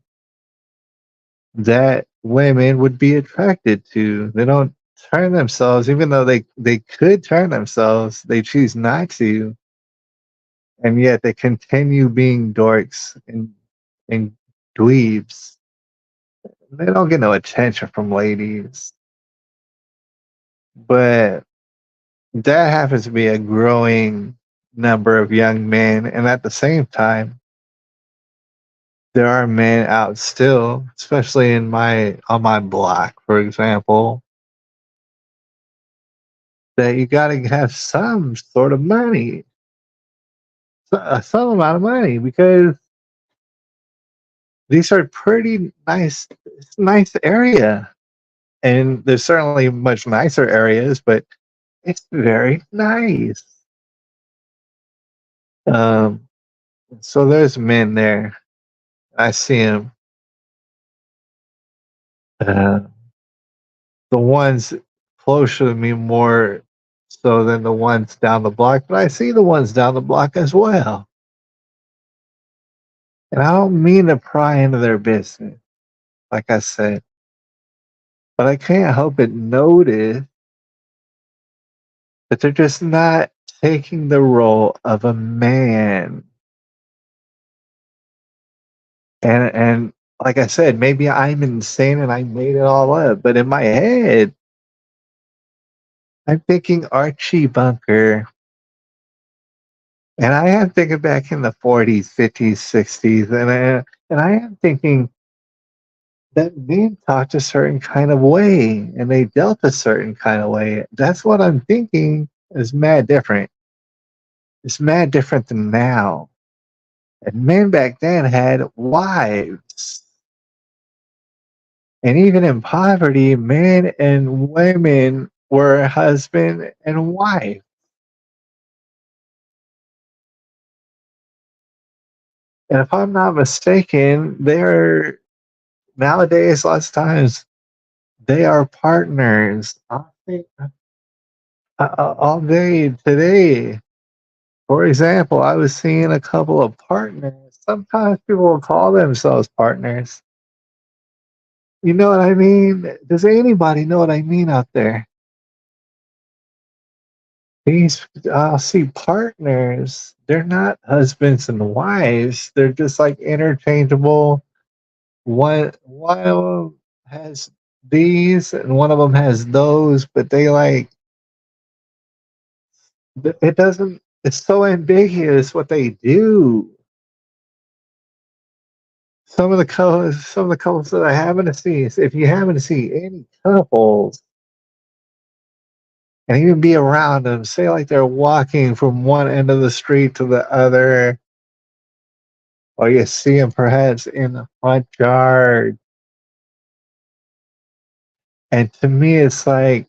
Speaker 2: that women would be attracted to. They don't turn themselves, even though they could turn themselves, they choose not to, and yet they continue being dorks and dweebs. They don't get no attention from ladies, but that happens to be a growing number of young men, and at the same time, there are men out still, especially on my block, for example, that you got to have some sort of money, some amount of money, because these are pretty nice area, and there's certainly much nicer areas, but it's very nice. Um, so there's men there. I see them. Uh, the ones closer to me more so than the ones down the block, but I see the ones down the block as well. And I don't mean to pry into their business, like I said, but I can't help but notice that they're just not taking the role of a man. And like I said, maybe I'm insane and I made it all up, but in my head, I'm thinking Archie Bunker. And I am thinking back in the 40s, 50s, 60s, and I am thinking that men talked a certain kind of way and they dealt a certain kind of way. That's what I'm thinking is mad different. It's mad different than now. And men back then had wives. And even in poverty, men and women were husband and wife. And if I'm not mistaken, they're nowadays, lots of times, they are partners. I think all day today, for example, I was seeing a couple of partners. Sometimes people will call themselves partners. You know what I mean? Does anybody know what I mean out there? These, I'll see partners. They're not husbands and wives. They're just like interchangeable. One of them has these, and one of them has those, but they like it doesn't. It's so ambiguous what they do. Some of the couples that I happen to see, if you happen to see any couples and even be around them, say like they're walking from one end of the street to the other, or you see them perhaps in the front yard, and to me it's like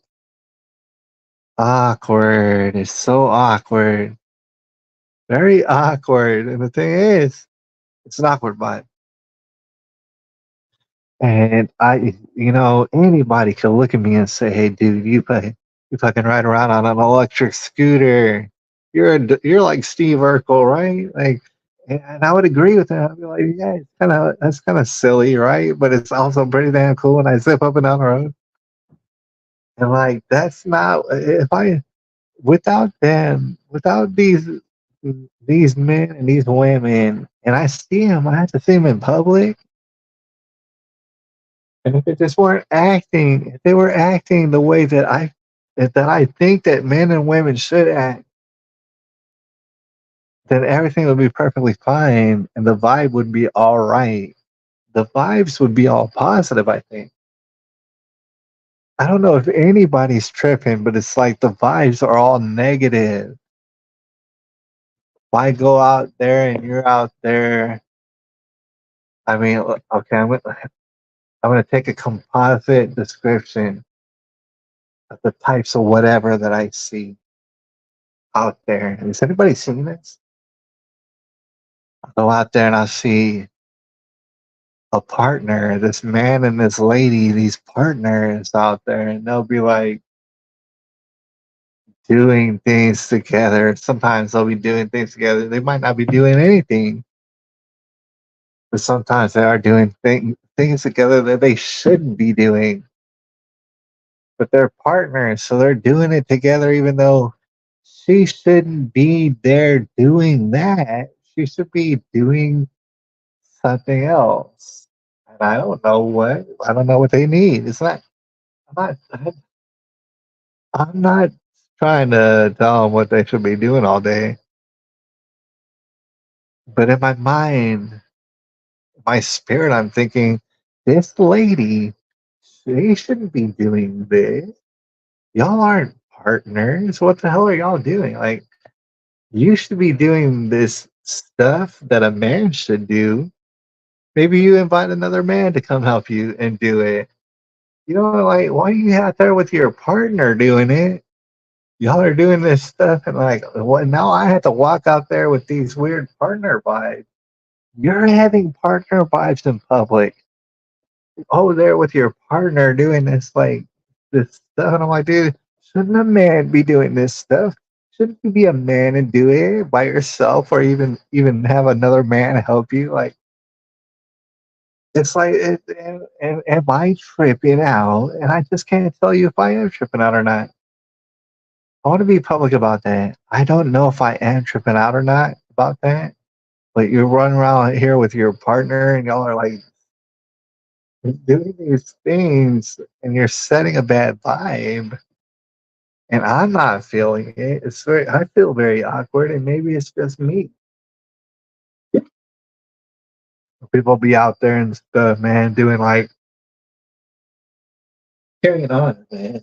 Speaker 2: awkward. It's so awkward, very awkward. And the thing is, it's an awkward vibe. And anybody could look at me and say, "Hey, dude, you fucking ride around on an electric scooter. You're like Steve Urkel, right?" Like, and I would agree with that. I'd be like, "Yeah, that's kind of silly, right? But it's also pretty damn cool when I zip up and down the road." And like that's not if I without them, without these men and these women, and I see them, I have to see them in public. And if they just weren't acting, if they were acting the way that I think that men and women should act, then everything would be perfectly fine, and the vibe would be all right. The vibes would be all positive. I think. I don't know if anybody's tripping, but it's like the vibes are all negative. Why go out there and you're out there? I mean, okay, I'm gonna take a composite description of the types of whatever that I see out there. Has anybody seen this? I go out there and I see a partner, this man and this lady, these partners out there, and they'll be like doing things together. Sometimes they'll be doing things together. They might not be doing anything, but sometimes they are doing things together that they shouldn't be doing. But they're partners, so they're doing it together, even though she shouldn't be there doing that. She should be doing something else. And I don't know what. I don't know what they need. It's not. I'm not. I'm not trying to tell them what they should be doing all day. But in my mind, my spirit, I'm thinking, this lady, she shouldn't be doing this. Y'all aren't partners. What the hell are y'all doing? Like, you should be doing this stuff that a man should do. Maybe you invite another man to come help you and do it. You know, like, why are you out there with your partner doing it? Y'all are doing this stuff, and like, what? Now I have to walk out there with these weird partner vibes. You're having partner vibes in public. Oh, there with your partner doing this stuff, and I'm like, dude, shouldn't a man be doing this stuff? Shouldn't you be a man and do it by yourself, or even have another man help you? Like, it's like, and am I tripping out? And I just can't tell you if I am tripping out or not. I want to be public about that. I don't know if I am tripping out or not about that. But you run around here with your partner, and y'all are like doing these things, and you're setting a bad vibe. And I'm not feeling it. I feel very awkward, and maybe it's just me. People be out there and stuff, man, doing like carrying on, man.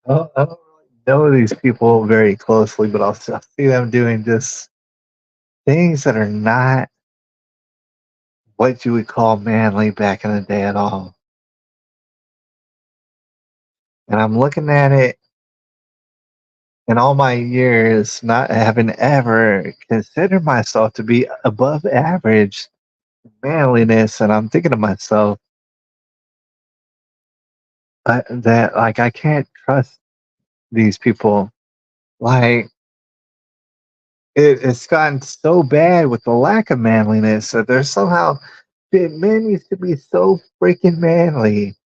Speaker 2: I don't really know these people very closely, but I'll see them doing just things that are not what you would call manly back in the day at all. And I'm looking at it in all my years, not having ever considered myself to be above average manliness, and I'm thinking to myself that like I can't trust these people. Like it's gotten so bad with the lack of manliness that there's somehow men used to be so freaking manly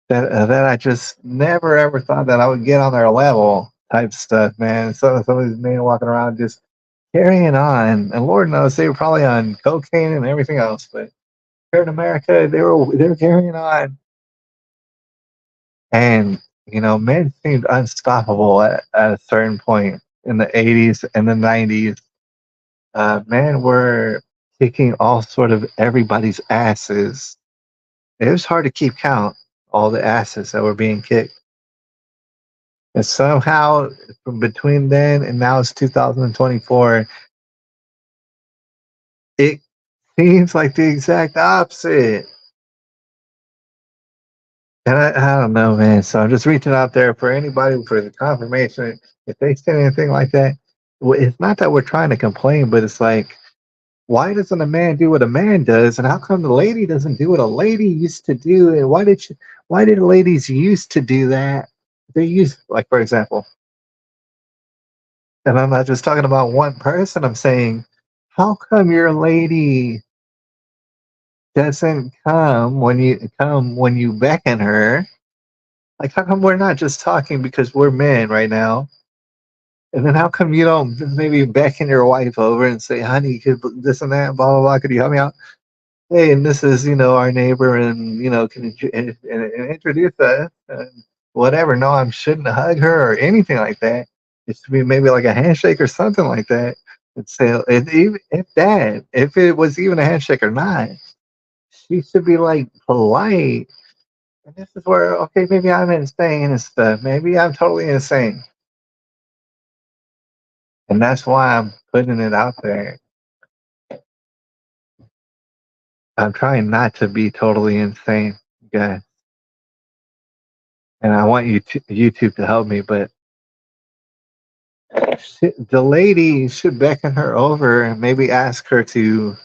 Speaker 2: that I just never ever thought that I would get on their level type stuff, man. So some of these men walking around just carrying on, and Lord knows they were probably on cocaine and everything else, but here in America they were carrying on, and men seemed unstoppable at a certain point in the '80s and the '90s. Men were kicking all sort of everybody's asses. It was hard to keep count all the asses that were being kicked. And somehow, from between then and now it's 2024, it seems like the exact opposite. And I don't know, man. So I'm just reaching out there for anybody for the confirmation. If they say anything like that, it's not that we're trying to complain, but it's like, why doesn't a man do what a man does, and how come the lady doesn't do what a lady used to do? And why did ladies used to do that? They used, like, for example, and I'm not just talking about one person. I'm saying, how come your lady doesn't come when you beckon her. Like, how come we're not just talking because we're men right now? And then how come you don't maybe beckon your wife over and say, "Honey, could this and that, blah blah blah, could you help me out? Hey, and this is our neighbor, and can you and introduce us, and whatever." No, I shouldn't hug her or anything like that. It should be maybe like a handshake or something like that. And say, if it was even a handshake or not, she should be like polite. And this is where, okay, maybe I'm insane and stuff. Maybe I'm totally insane. And that's why I'm putting it out there. I'm trying not to be totally insane, guys. And I want YouTube to help me, but the lady should beckon her over and maybe ask her to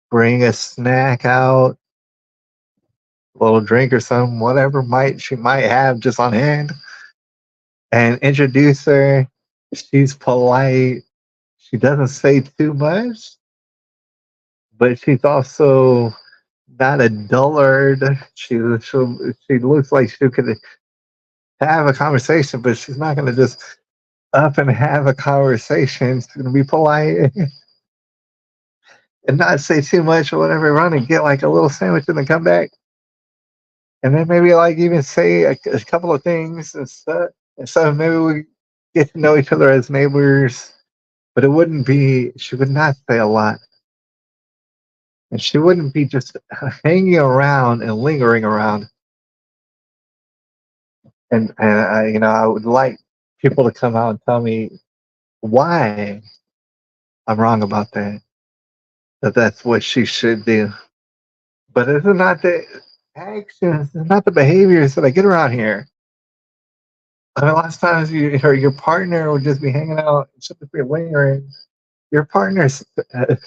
Speaker 2: bring a snack out, a little drink or something, whatever might she might have just on hand, and introduce her. She's polite. She doesn't say too much, but she's also not a dullard. She looks like she could have a conversation, but she's not going to just up and have a conversation. She's going to be polite and not say too much or whatever. Run and get like a little sandwich and then come back, and then maybe like even say a couple of things and stuff. And so maybe we get to know each other as neighbors. But it wouldn't be. She would not say a lot, and she wouldn't be just hanging around and lingering around. And I would like people to come out and tell me why I'm wrong about that. That that's what she should do. But it's not the actions, it's not the behaviors that I get around here. I mean, last times your partner would just be hanging out, should just be lingering. Your partner's, and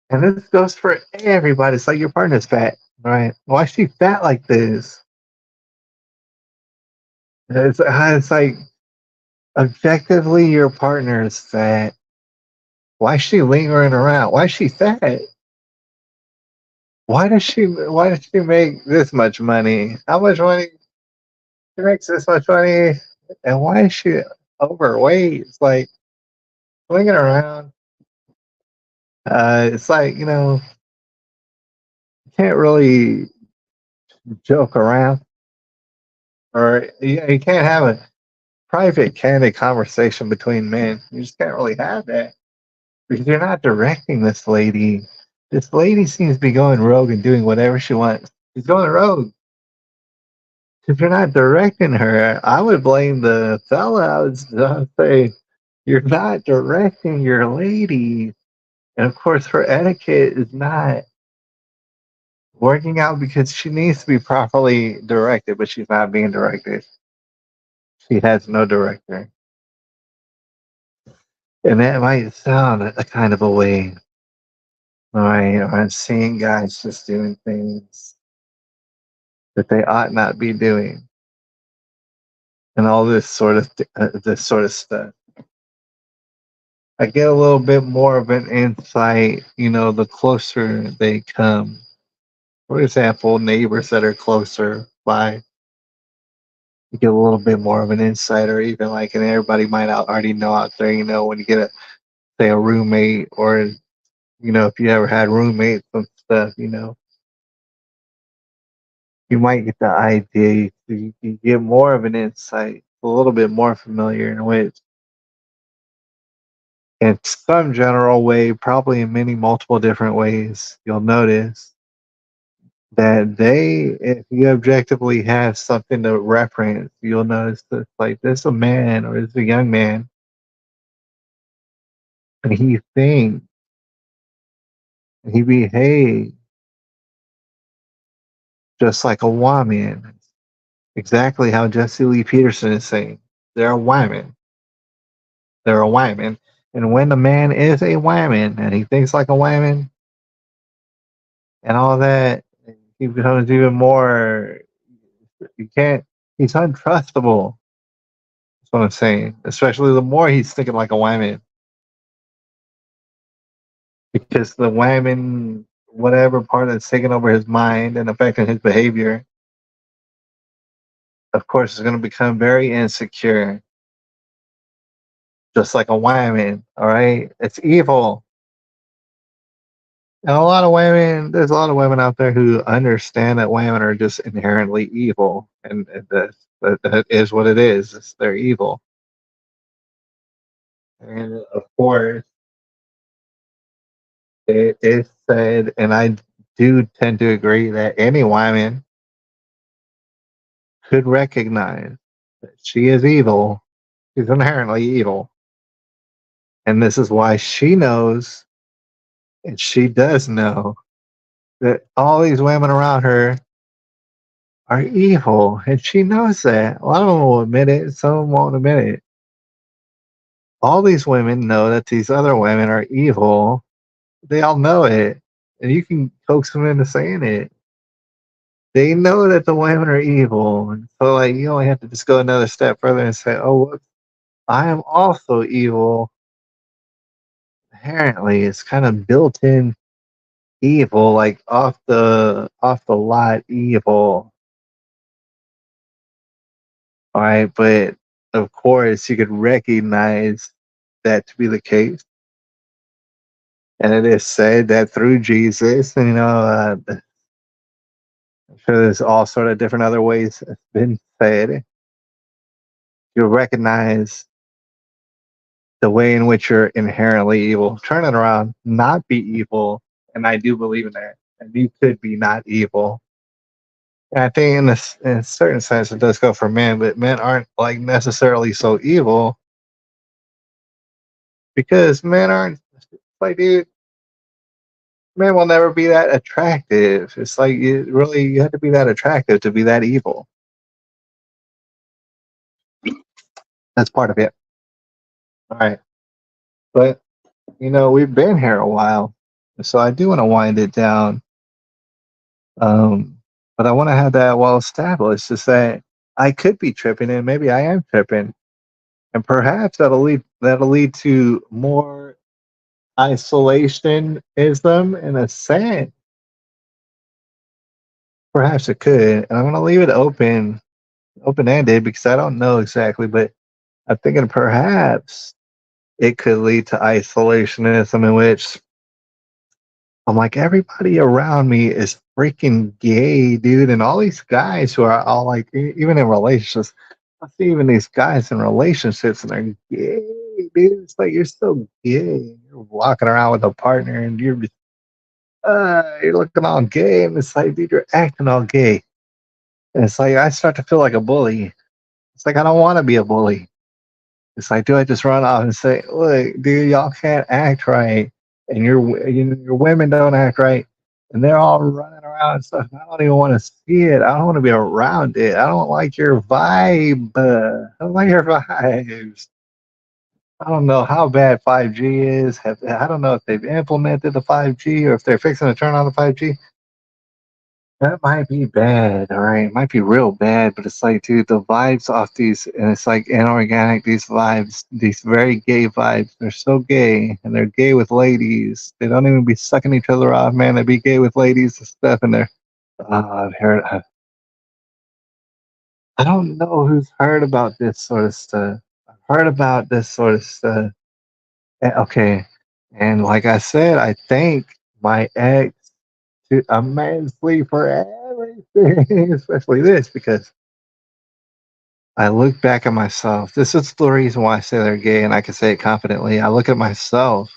Speaker 2: this goes for everybody. It's like your partner's fat, right? Why is she fat like this? It's like objectively your partner is fat. Why is she lingering around? Why is she fat? Why does she make this much money? How much money she makes this much money? And why is she overweight? It's like swinging around. It's like, you can't really joke around, or you can't have a private, candid conversation between men. You just can't really have that because you're not directing this lady. This lady seems to be going rogue and doing whatever she wants. She's going rogue. If you're not directing her, I would blame the fella. I would say, you're not directing your lady. And of course, her etiquette is not working out because she needs to be properly directed, but she's not being directed. She has no director. And that might sound a kind of a way. All right, I'm seeing guys just doing things that they ought not be doing, and all this sort of stuff. I get a little bit more of an insight, the closer they come. For example, neighbors that are closer by, you get a little bit more of an insight, or even like, and everybody might already know out there, when you get say a roommate, or if you ever had roommates and stuff, you might get the idea. You get more of an insight, a little bit more familiar in which, in some general way, probably in many multiple different ways, you'll notice that if you objectively have something to reference, you'll notice that like this a man or this a young man, and he thinks and he behaves just like a woman. Exactly how Jesse Lee Peterson is saying. They're a woman. They're a woman. And when a man is a woman and he thinks like a woman and all that, he becomes even more, you can't, he's untrustable. That's what I'm saying. Especially the more he's thinking like a woman. because the women, whatever part that's taking over his mind and affecting his behavior, of course, is going to become very insecure, just like a woman. All right, it's evil. And a lot of women, there's a lot of women out there who understand that women are just inherently evil, and that is what it is. They're evil, and of course, it is said, and I do tend to agree that any woman could recognize that she is evil. She's inherently evil, and this is why she knows, and she does know that all these women around her are evil, and she knows that. A lot of them will admit it, some won't admit it. All these women know that these other women are evil. They all know it, and you can coax them into saying it. They know that the women are evil, and so like you only have to just go another step further and say, "Oh, whoops, I am also evil." Apparently, it's kind of built-in evil, like off the lot evil. All right, but of course, you could recognize that to be the case. And it is said that through Jesus, I'm sure there's all sort of different other ways it's been said. You recognize the way in which you're inherently evil. Turn it around, not be evil. And I do believe in that. And you could be not evil. And I think in a certain sense, it does go for men, but men aren't like necessarily so evil because men aren't like, dude, men will never be that attractive. It's like you have to be that attractive to be that evil. That's part of it. All right. But, we've been here a while. So I do want to wind it down. Um, but I want to have that well established to say I could be tripping and maybe I am tripping. And perhaps that'll lead to more isolationism in a sense. Perhaps it could. And I'm gonna leave it open ended because I don't know exactly, but I'm thinking perhaps it could lead to isolationism in which I'm like, everybody around me is freaking gay, dude. And all these guys who are all like, even in relationships, I see even these guys in relationships and they're gay, dude. It's like, you're so gay. You're walking around with a partner and you're looking all gay. And it's like, dude, you're acting all gay. And it's like, I start to feel like a bully. It's like, I don't want to be a bully. It's like, do I just run off and say, "Look, dude, y'all can't act right, and your women don't act right, and they're all running around and stuff. I don't even want to see it. I don't want to be around it. I don't like your vibe. I don't like your vibes. I don't know how bad 5G is. I don't know if they've implemented the 5G or if they're fixing to turn on the 5G. That might be bad, all right. It might be real bad, but it's like, dude, the vibes off these, and it's like inorganic, these vibes, these very gay vibes, they're so gay, and they're gay with ladies. They don't even be sucking each other off, man. They be gay with ladies and stuff, and they're, I've heard, I don't know who's heard about this sort of stuff. I've heard about this sort of stuff. Okay, and like I said, I thank my ex to immensely for everything, especially this, because I look back at myself. This is the reason why I say they're gay, and I can say it confidently. I look at myself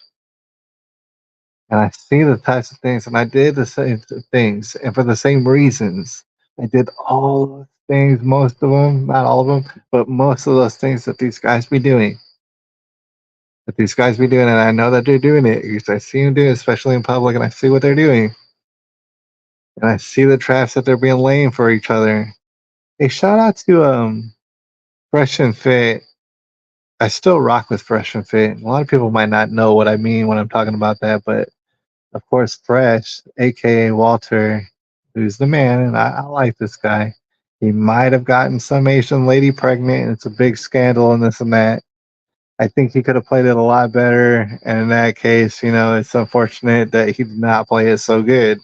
Speaker 2: and I see the types of things, and I did the same things, and for the same reasons. I did all those things, most of them, not all of them, but most of those things that these guys be doing. That these guys be doing, and I know that they're doing it because I see them do it, especially in public, and I see what they're doing. And I see the traps that they're being laying for each other. Hey, shout out to Fresh and Fit. I still rock with Fresh and Fit. A lot of people might not know what I mean when I'm talking about that, but of course, Fresh, aka Walter, who's the man, and I like this guy. He might have gotten some Asian lady pregnant, and it's a big scandal and this and that. I think he could have played it a lot better. And in that case, it's unfortunate that he did not play it so good.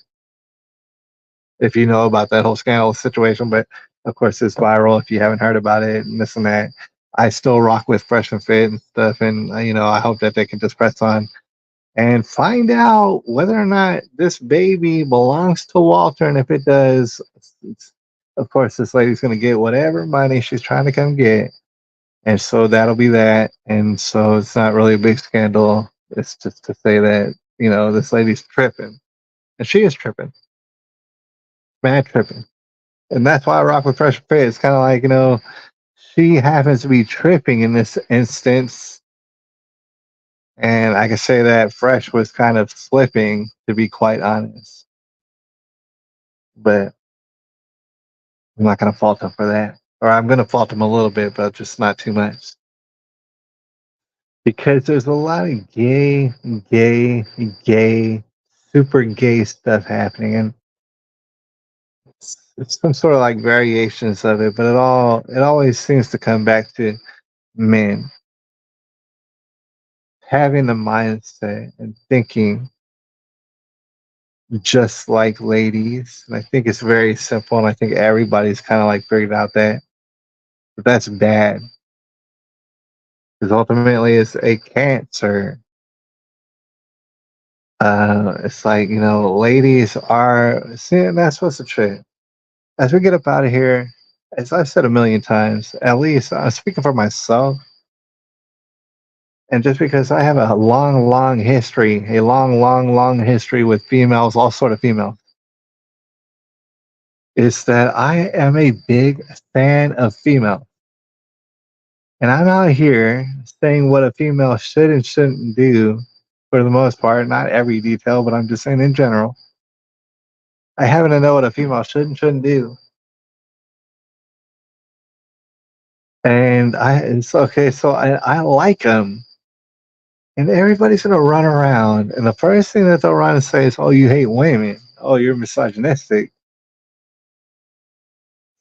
Speaker 2: If you know about that whole scandal situation, but of course it's viral if you haven't heard about it and this and that. I still rock with Fresh and Fit and stuff, and I hope that they can just press on and find out whether or not this baby belongs to Walter, and if it does, of course this lady's going to get whatever money she's trying to come get, and so that'll be that. And so it's not really a big scandal. It's just to say that this lady's tripping, and she is tripping, mad tripping. And that's why I rock with Fresh Fit. It's kind of like, she happens to be tripping in this instance. And I can say that Fresh was kind of slipping, to be quite honest. But I'm not going to fault him for that. Or I'm going to fault him a little bit, but just not too much. Because there's a lot of gay, super gay stuff happening. And it's some sort of like variations of it, but it always seems to come back to men having the mindset and thinking just like ladies. And I think it's very simple, and I think everybody's kind of like figured out that. But that's bad because ultimately it's a cancer. It's like, ladies are, see, and that's what's the trick. As we get up out of here, as I've said a million times, at least I'm speaking for myself. And just because I have a long history, a long history with females, all sort of females, is that I am a big fan of female. And I'm out here saying what a female should and shouldn't do for the most part, not every detail, but I'm just saying in general. I happen to know what a female should and shouldn't do. And it's okay, so I like them. And everybody's going to run around. And the first thing that they'll run and say is, oh, you hate women. Oh, you're misogynistic.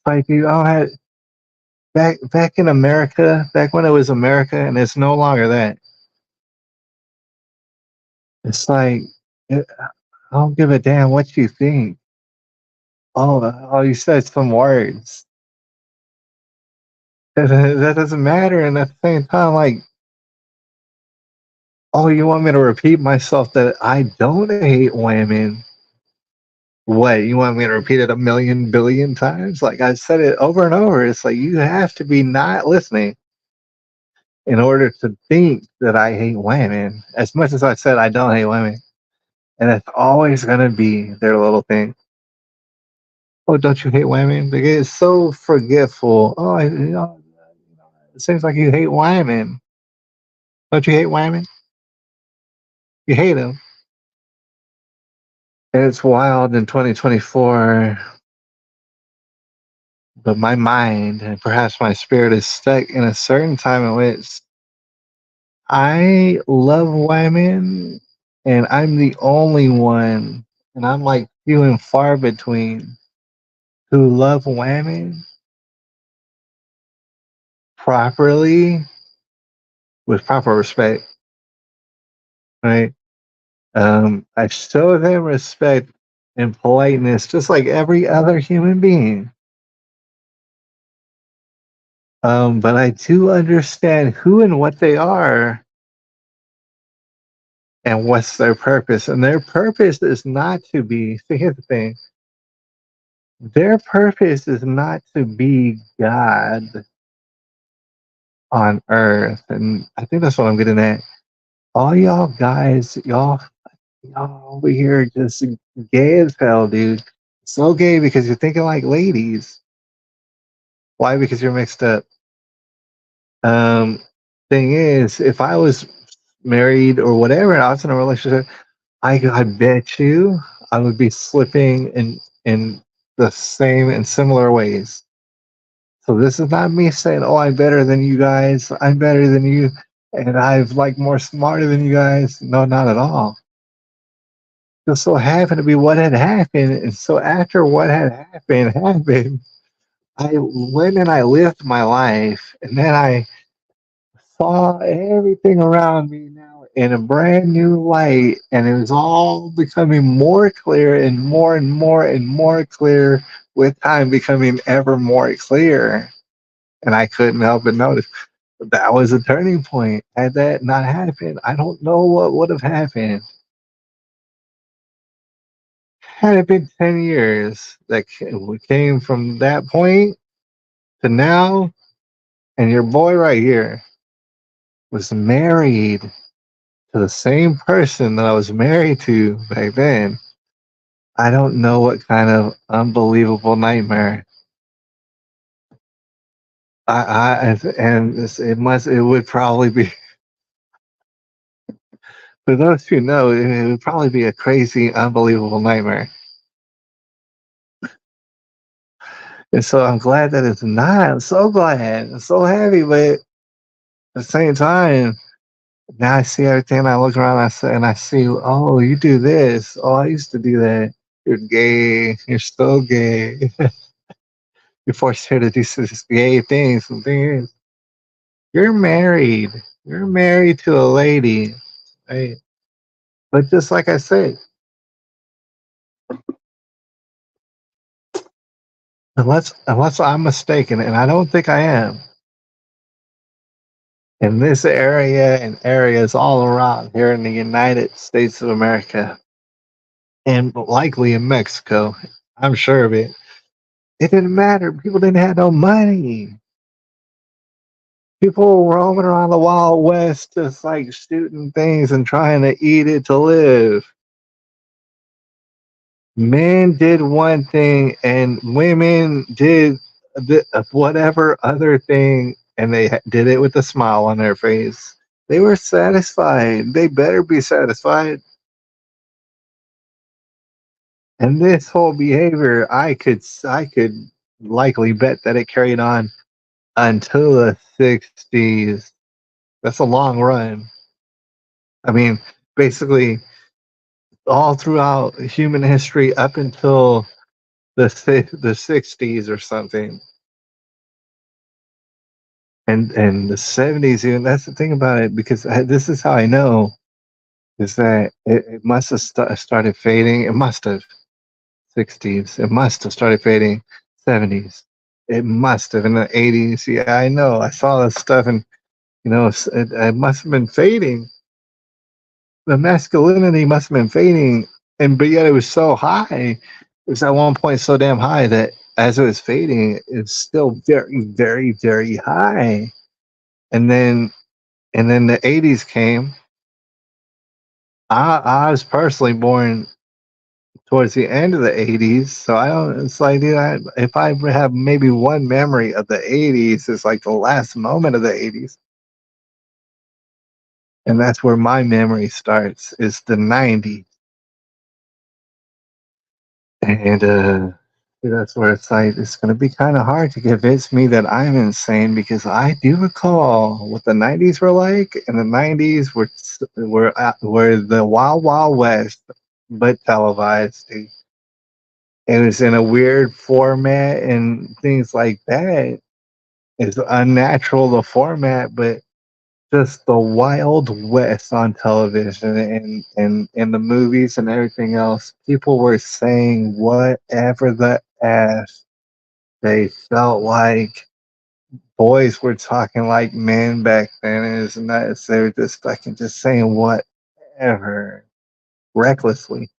Speaker 2: Like, I had back in America, back when it was America, and it's no longer that. It's like, I don't give a damn what you think. Oh, you said some words. That doesn't matter. And at the same time, like, oh, you want me to repeat myself that I don't hate women? What, you want me to repeat it a million billion times? Like I said it over and over. It's like you have to be not listening in order to think that I hate women. As much as I said I don't hate women. And it's always gonna be their little thing. Oh, don't you hate women? They get so forgetful. Oh, it seems like you hate women. Don't you hate women? You hate them. And it's wild in 2024, but my mind and perhaps my spirit is stuck in a certain time in which I love women and I'm the only one, and I'm like few and far between who love women properly with proper respect, right? I show them respect and politeness just like every other human being. But I do understand who and what they are and what's their purpose. And their purpose is not to be, see, here's the thing, their purpose is not to be God on earth. And I think that's what I'm getting at. All y'all guys, y'all over here just gay as hell, dude. So gay because you're thinking like ladies. Why? Because you're mixed up. Um, Thing is, if I was married or whatever, and I was in a relationship, I bet you I would be slipping in the same and similar ways. So this is not me saying, "Oh, I'm better than you guys. I'm better than you, and I've like more smarter than you guys." No, not at all. Just so happened to be what had happened, and so after what had happened, I went and I lived my life, and then I saw everything around me now in a brand new light, and it was all becoming more clear and more and more clear with time becoming ever more clear. And I couldn't help but notice that was a turning point. Had that not happened, I don't know what would have happened. Had it been 10 years that came from that point to now, and your boy right here was married to the same person that I was married to back then, I don't know what kind of unbelievable nightmare. And it would probably be, for those who know, it would probably be a crazy, unbelievable nightmare. And so I'm glad that it's not. I'm so glad. I'm so happy, but at the same time, now I see everything. And I look around and I see, oh, you do this. Oh, I used to do that. You're gay. You're so gay. You forced her to do this gay things. The thing is, you're married. You're married to a lady, right? But just like I said, unless I'm mistaken, and I don't think I am, in this area and areas all around here in the United States of America, and likely in Mexico, I'm sure of it. It didn't matter. People didn't have no money. People were roaming around the Wild West just like shooting things and trying to eat it to live. Men did one thing and women did whatever other thing, and they did it with a smile on their face. They were satisfied. They better be satisfied. And this whole behavior, I could likely bet that it carried on until the 60s. That's a long run. I mean, basically all throughout human history up until the 60s or something. And the 70s even. That's the thing about it, because this is how I know, is that it must have started fading. It must have. 60s. It must have started fading. 70s. It must have in the 80s. Yeah, I know. I saw this stuff, and it must have been fading. The masculinity must have been fading, and but yet it was so high. It was at one point so damn high that as it was fading, it's still very, very, very high. And then the 80s came. I was personally born towards the end of the 80s. So I don't, it's like, dude, if I have maybe one memory of the 80s, it's like the last moment of the 80s. And that's where my memory starts, is the 90s. And that's where it's like, it's going to be kind of hard to convince me that I'm insane, because I do recall what the 90s were like. And the 90s were the Wild Wild West, but televised. It was in a weird format and things like that. It's unnatural, the format, but just the Wild West on television and in the movies and everything else. People were saying whatever the ass they felt like. Boys were talking like men back then, and it's nuts. They were just fucking just saying whatever recklessly.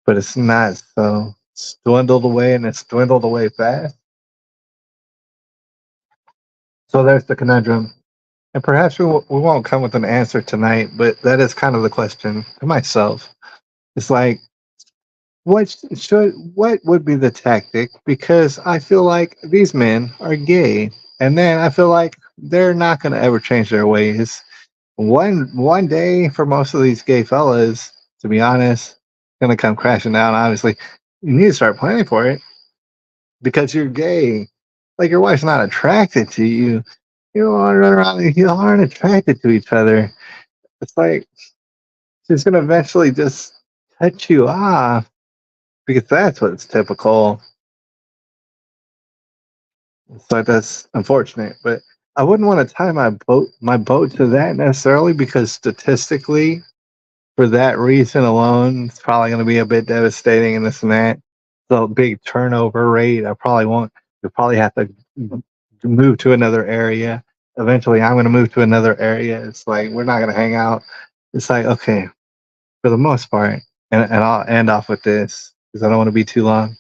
Speaker 2: But it's not so. It's dwindled away, and it's dwindled away fast. So there's the conundrum. And perhaps we won't come with an answer tonight, but that is kind of the question to myself. It's like, what would be the tactic? Because I feel like these men are gay, and then I feel like they're not going to ever change their ways. One day, for most of these gay fellas, to be honest, going to come crashing down. Obviously, you need to start planning for it, because you're gay. Like, your wife's not attracted to you. You don't want to run around. You aren't attracted to each other. It's like she's gonna eventually just cut you off, because that's what's typical. So that's unfortunate. But I wouldn't want to tie my boat to that necessarily because statistically, for that reason alone, it's probably going to be a bit devastating and this and that. So big turnover rate. I probably won't. You'll probably have to move to another area. Eventually, I'm going to move to another area. It's like we're not going to hang out. It's like okay, for the most part, and I'll end off with this because I don't want to be too long.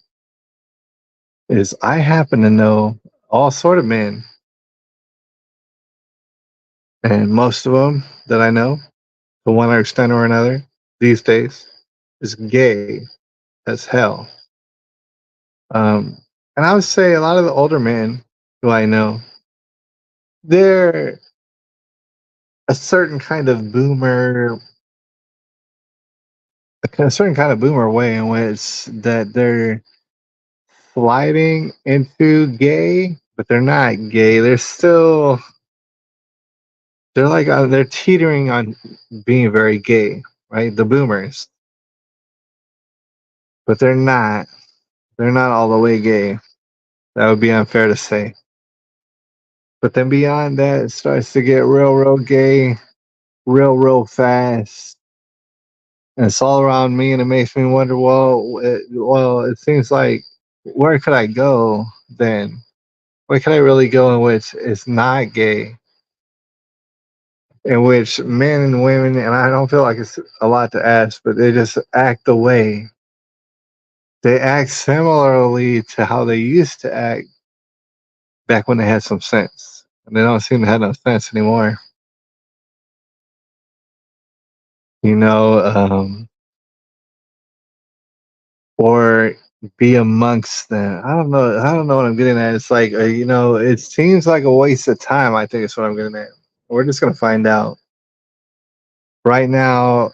Speaker 2: Is I happen to know all sort of men, and most of them that I know, to one extent or another, these days, is gay as hell. Um, and I would say a lot of the older men who I know, they're a certain kind of boomer, a certain kind of boomer way in which that they're sliding into gay, but they're not gay. They're like they're teetering on being very gay, right? The boomers, but they're not. They're not all the way gay. That would be unfair to say. But then beyond that, it starts to get real, real gay, real, real fast. And it's all around me, and it makes me wonder. It seems like where could I go then? Where could I really go in which it's not gay, in which men and women, and I don't feel like it's a lot to ask, but they just act the way they act similarly to how they used to act back when they had some sense, and they don't seem to have no sense anymore. You know, or be amongst them. I don't know. I don't know what I'm getting at. It's like it seems like a waste of time. I think is what I'm getting at. We're just gonna find out right now.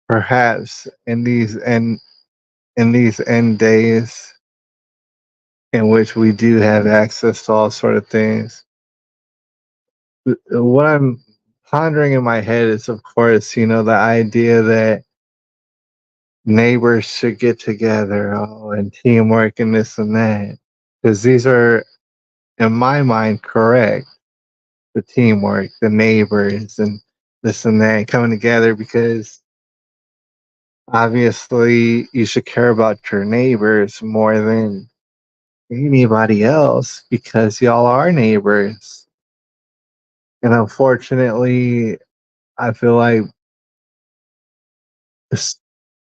Speaker 2: Perhaps in these end days in which we do have access to all sort of things. What I'm pondering in my head is, of course, the idea that neighbors should get together, and teamwork and this and that, because these are, in my mind, correct. The teamwork, the neighbors, and this and that coming together because obviously you should care about your neighbors more than anybody else because y'all are neighbors. And unfortunately, I feel like,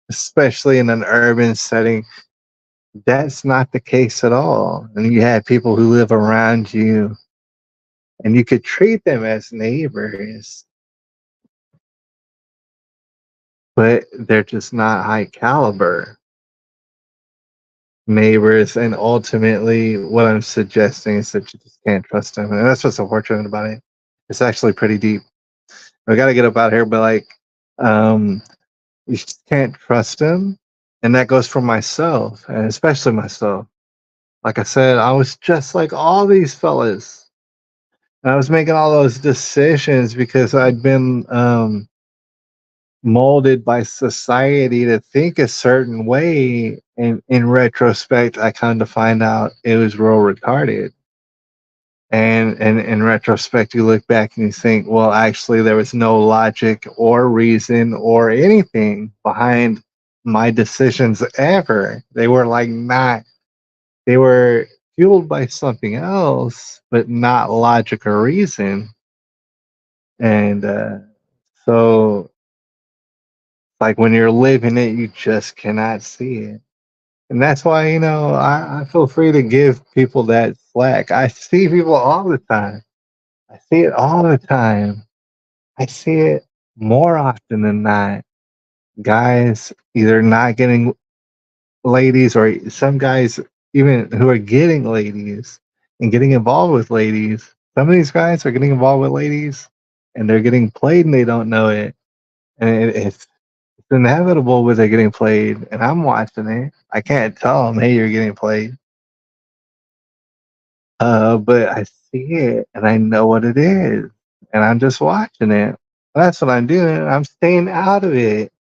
Speaker 2: especially in an urban setting, that's not the case at all. And you have people who live around you, and you could treat them as neighbors, but they're just not high caliber neighbors. And ultimately, what I'm suggesting is that you just can't trust them. And that's what's unfortunate about it. It's actually pretty deep. I got to get up out here, but um, you just can't trust them. And that goes for myself, and especially myself. Like I said, I was just like all these fellas. And I was making all those decisions because I'd been molded by society to think a certain way. And in retrospect, I come to find out it was real retarded. And in retrospect, you look back and you think, well, actually, there was no logic or reason or anything behind my decisions ever. They were like not, they were fueled by something else, but not logic or reason. And so, like when you're living it, you just cannot see it. And that's why, I feel free to give people that slack. I see people all the time. I see it all the time. I see it more often than not. Guys either not getting ladies, or some guys even who are getting ladies and getting involved with ladies. Some of these guys are getting involved with ladies and they're getting played and they don't know it. And it's inevitable when they're getting played. And I'm watching it. I can't tell them, hey, you're getting played. But I see it and I know what it is. And I'm just watching it. That's what I'm doing. I'm staying out of it.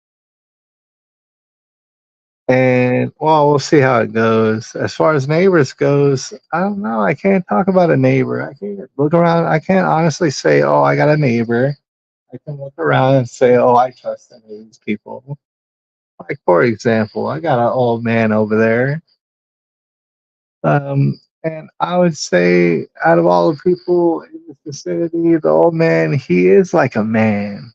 Speaker 2: And well, we'll see how it goes. As far as neighbors goes, I don't know. I can't talk about a neighbor. I can't look around. I can't honestly say, oh, I got a neighbor. I can look around and say, oh, I trust any of these people. Like for example, I got an old man over there. And I would say, out of all the people in this vicinity, the old man, he is like a man.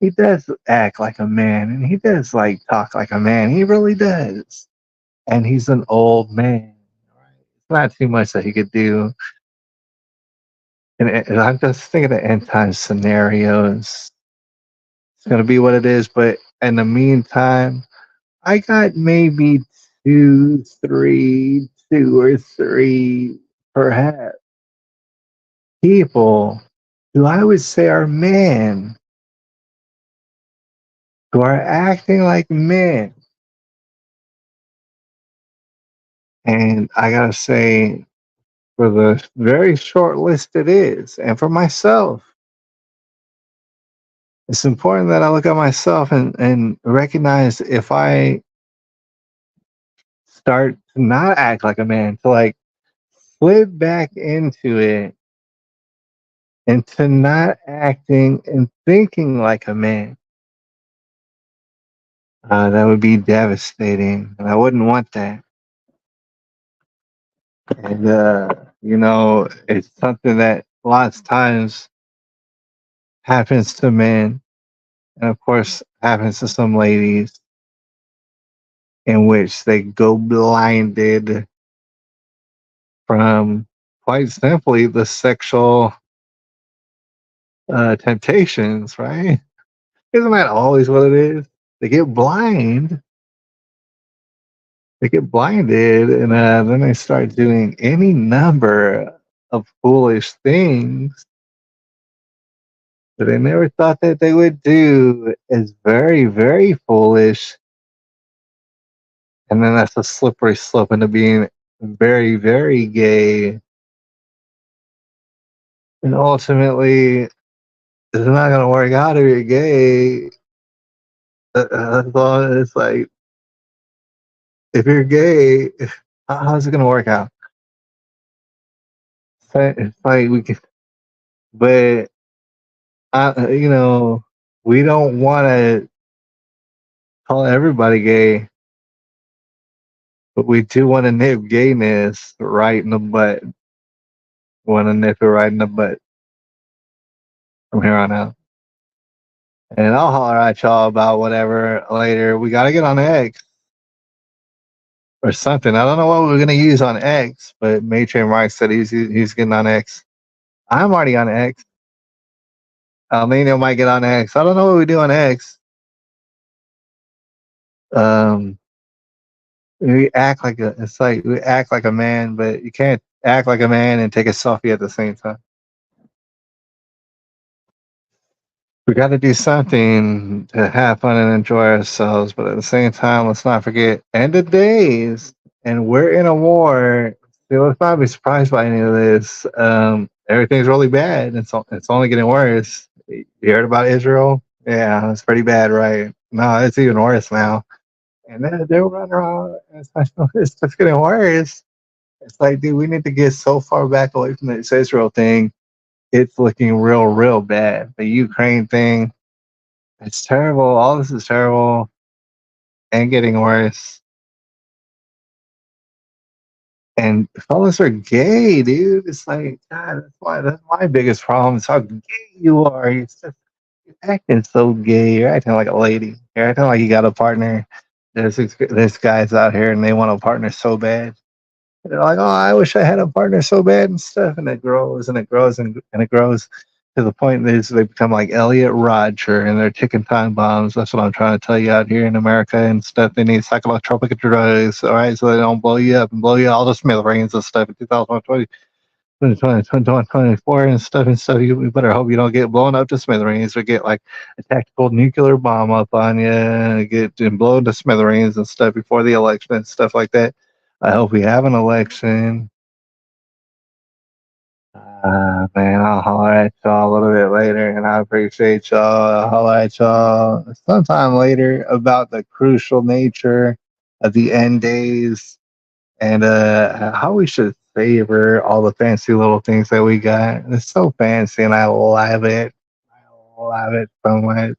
Speaker 2: He does act like a man, and he does like talk like a man. He really does. And he's an old man. Right? It's not too much that he could do. And I'm just thinking of end time scenarios. It's gonna be what it is. But in the meantime, I got maybe two or three, perhaps, people who I would say are men, who are acting like men. And I gotta say, for the very short list it is, and for myself, it's important that I look at myself and recognize if I start to not act like a man, to like slip back into it and to not acting and thinking like a man. That would be devastating, and I wouldn't want that. And it's something that lots of times happens to men, and of course happens to some ladies, in which they go blinded from quite simply the sexual temptations, right? Isn't that always what it is? They get they get blinded, and then they start doing any number of foolish things that they never thought that they would do. Is very, very foolish, and then that's a slippery slope into being very, very gay, and ultimately, it's not going to work out if you're gay. That's all. It's like, if you're gay, how's it going to work out? So it's like we can, but you know, we don't want to call everybody gay, but we do want to nip gayness right in the butt. Want to nip it right in the butt from here on out. And I'll holler at y'all about whatever later. We got to get on X or something. I don't know what we're gonna use on X, but Matron Mark said he's getting on X. I'm already on X. Almeno might get on X. I don't know what we do on X. Um, we act like it's like we act like a man, but you can't act like a man and take a selfie at the same time. We got to do something to have fun and enjoy ourselves, but at the same time, let's not forget end of days, and we're in a war. So let's not be surprised by any of this. Everything's really bad. It's only getting worse. You heard about Israel? Yeah, it's pretty bad, right? No, it's even worse now. And then they're running around. It's just getting worse. It's like, dude, we need to get so far back away from this Israel thing. It's looking real, real bad. The Ukraine thing, it's terrible. All this is terrible and getting worse. And fellas are gay, dude. It's like, God, that's my biggest problem. Is how gay you are. You're acting so gay. You're acting like a lady. You're acting like you got a partner. There's guys out here and they want a partner so bad. They're like, oh, I wish I had a partner so bad and stuff. And it grows and it grows and it grows to the point that they become like Elliot Rodger and they're ticking time bombs. That's what I'm trying to tell you out here in America and stuff. They need psychotropic drugs, all right, so they don't blow you up and blow you all the smithereens and stuff in 2020. 2024 and stuff. You better hope you don't get blown up to smithereens or get like a tactical nuclear bomb up on you and get and blown to smithereens and stuff before the election and stuff like that. I hope we have an election. Man, I'll holler at y'all a little bit later, and I appreciate y'all. I'll holler at y'all sometime later about the crucial nature of the end days and how we should savor all the fancy little things that we got. It's so fancy, and I love it. I love it so much.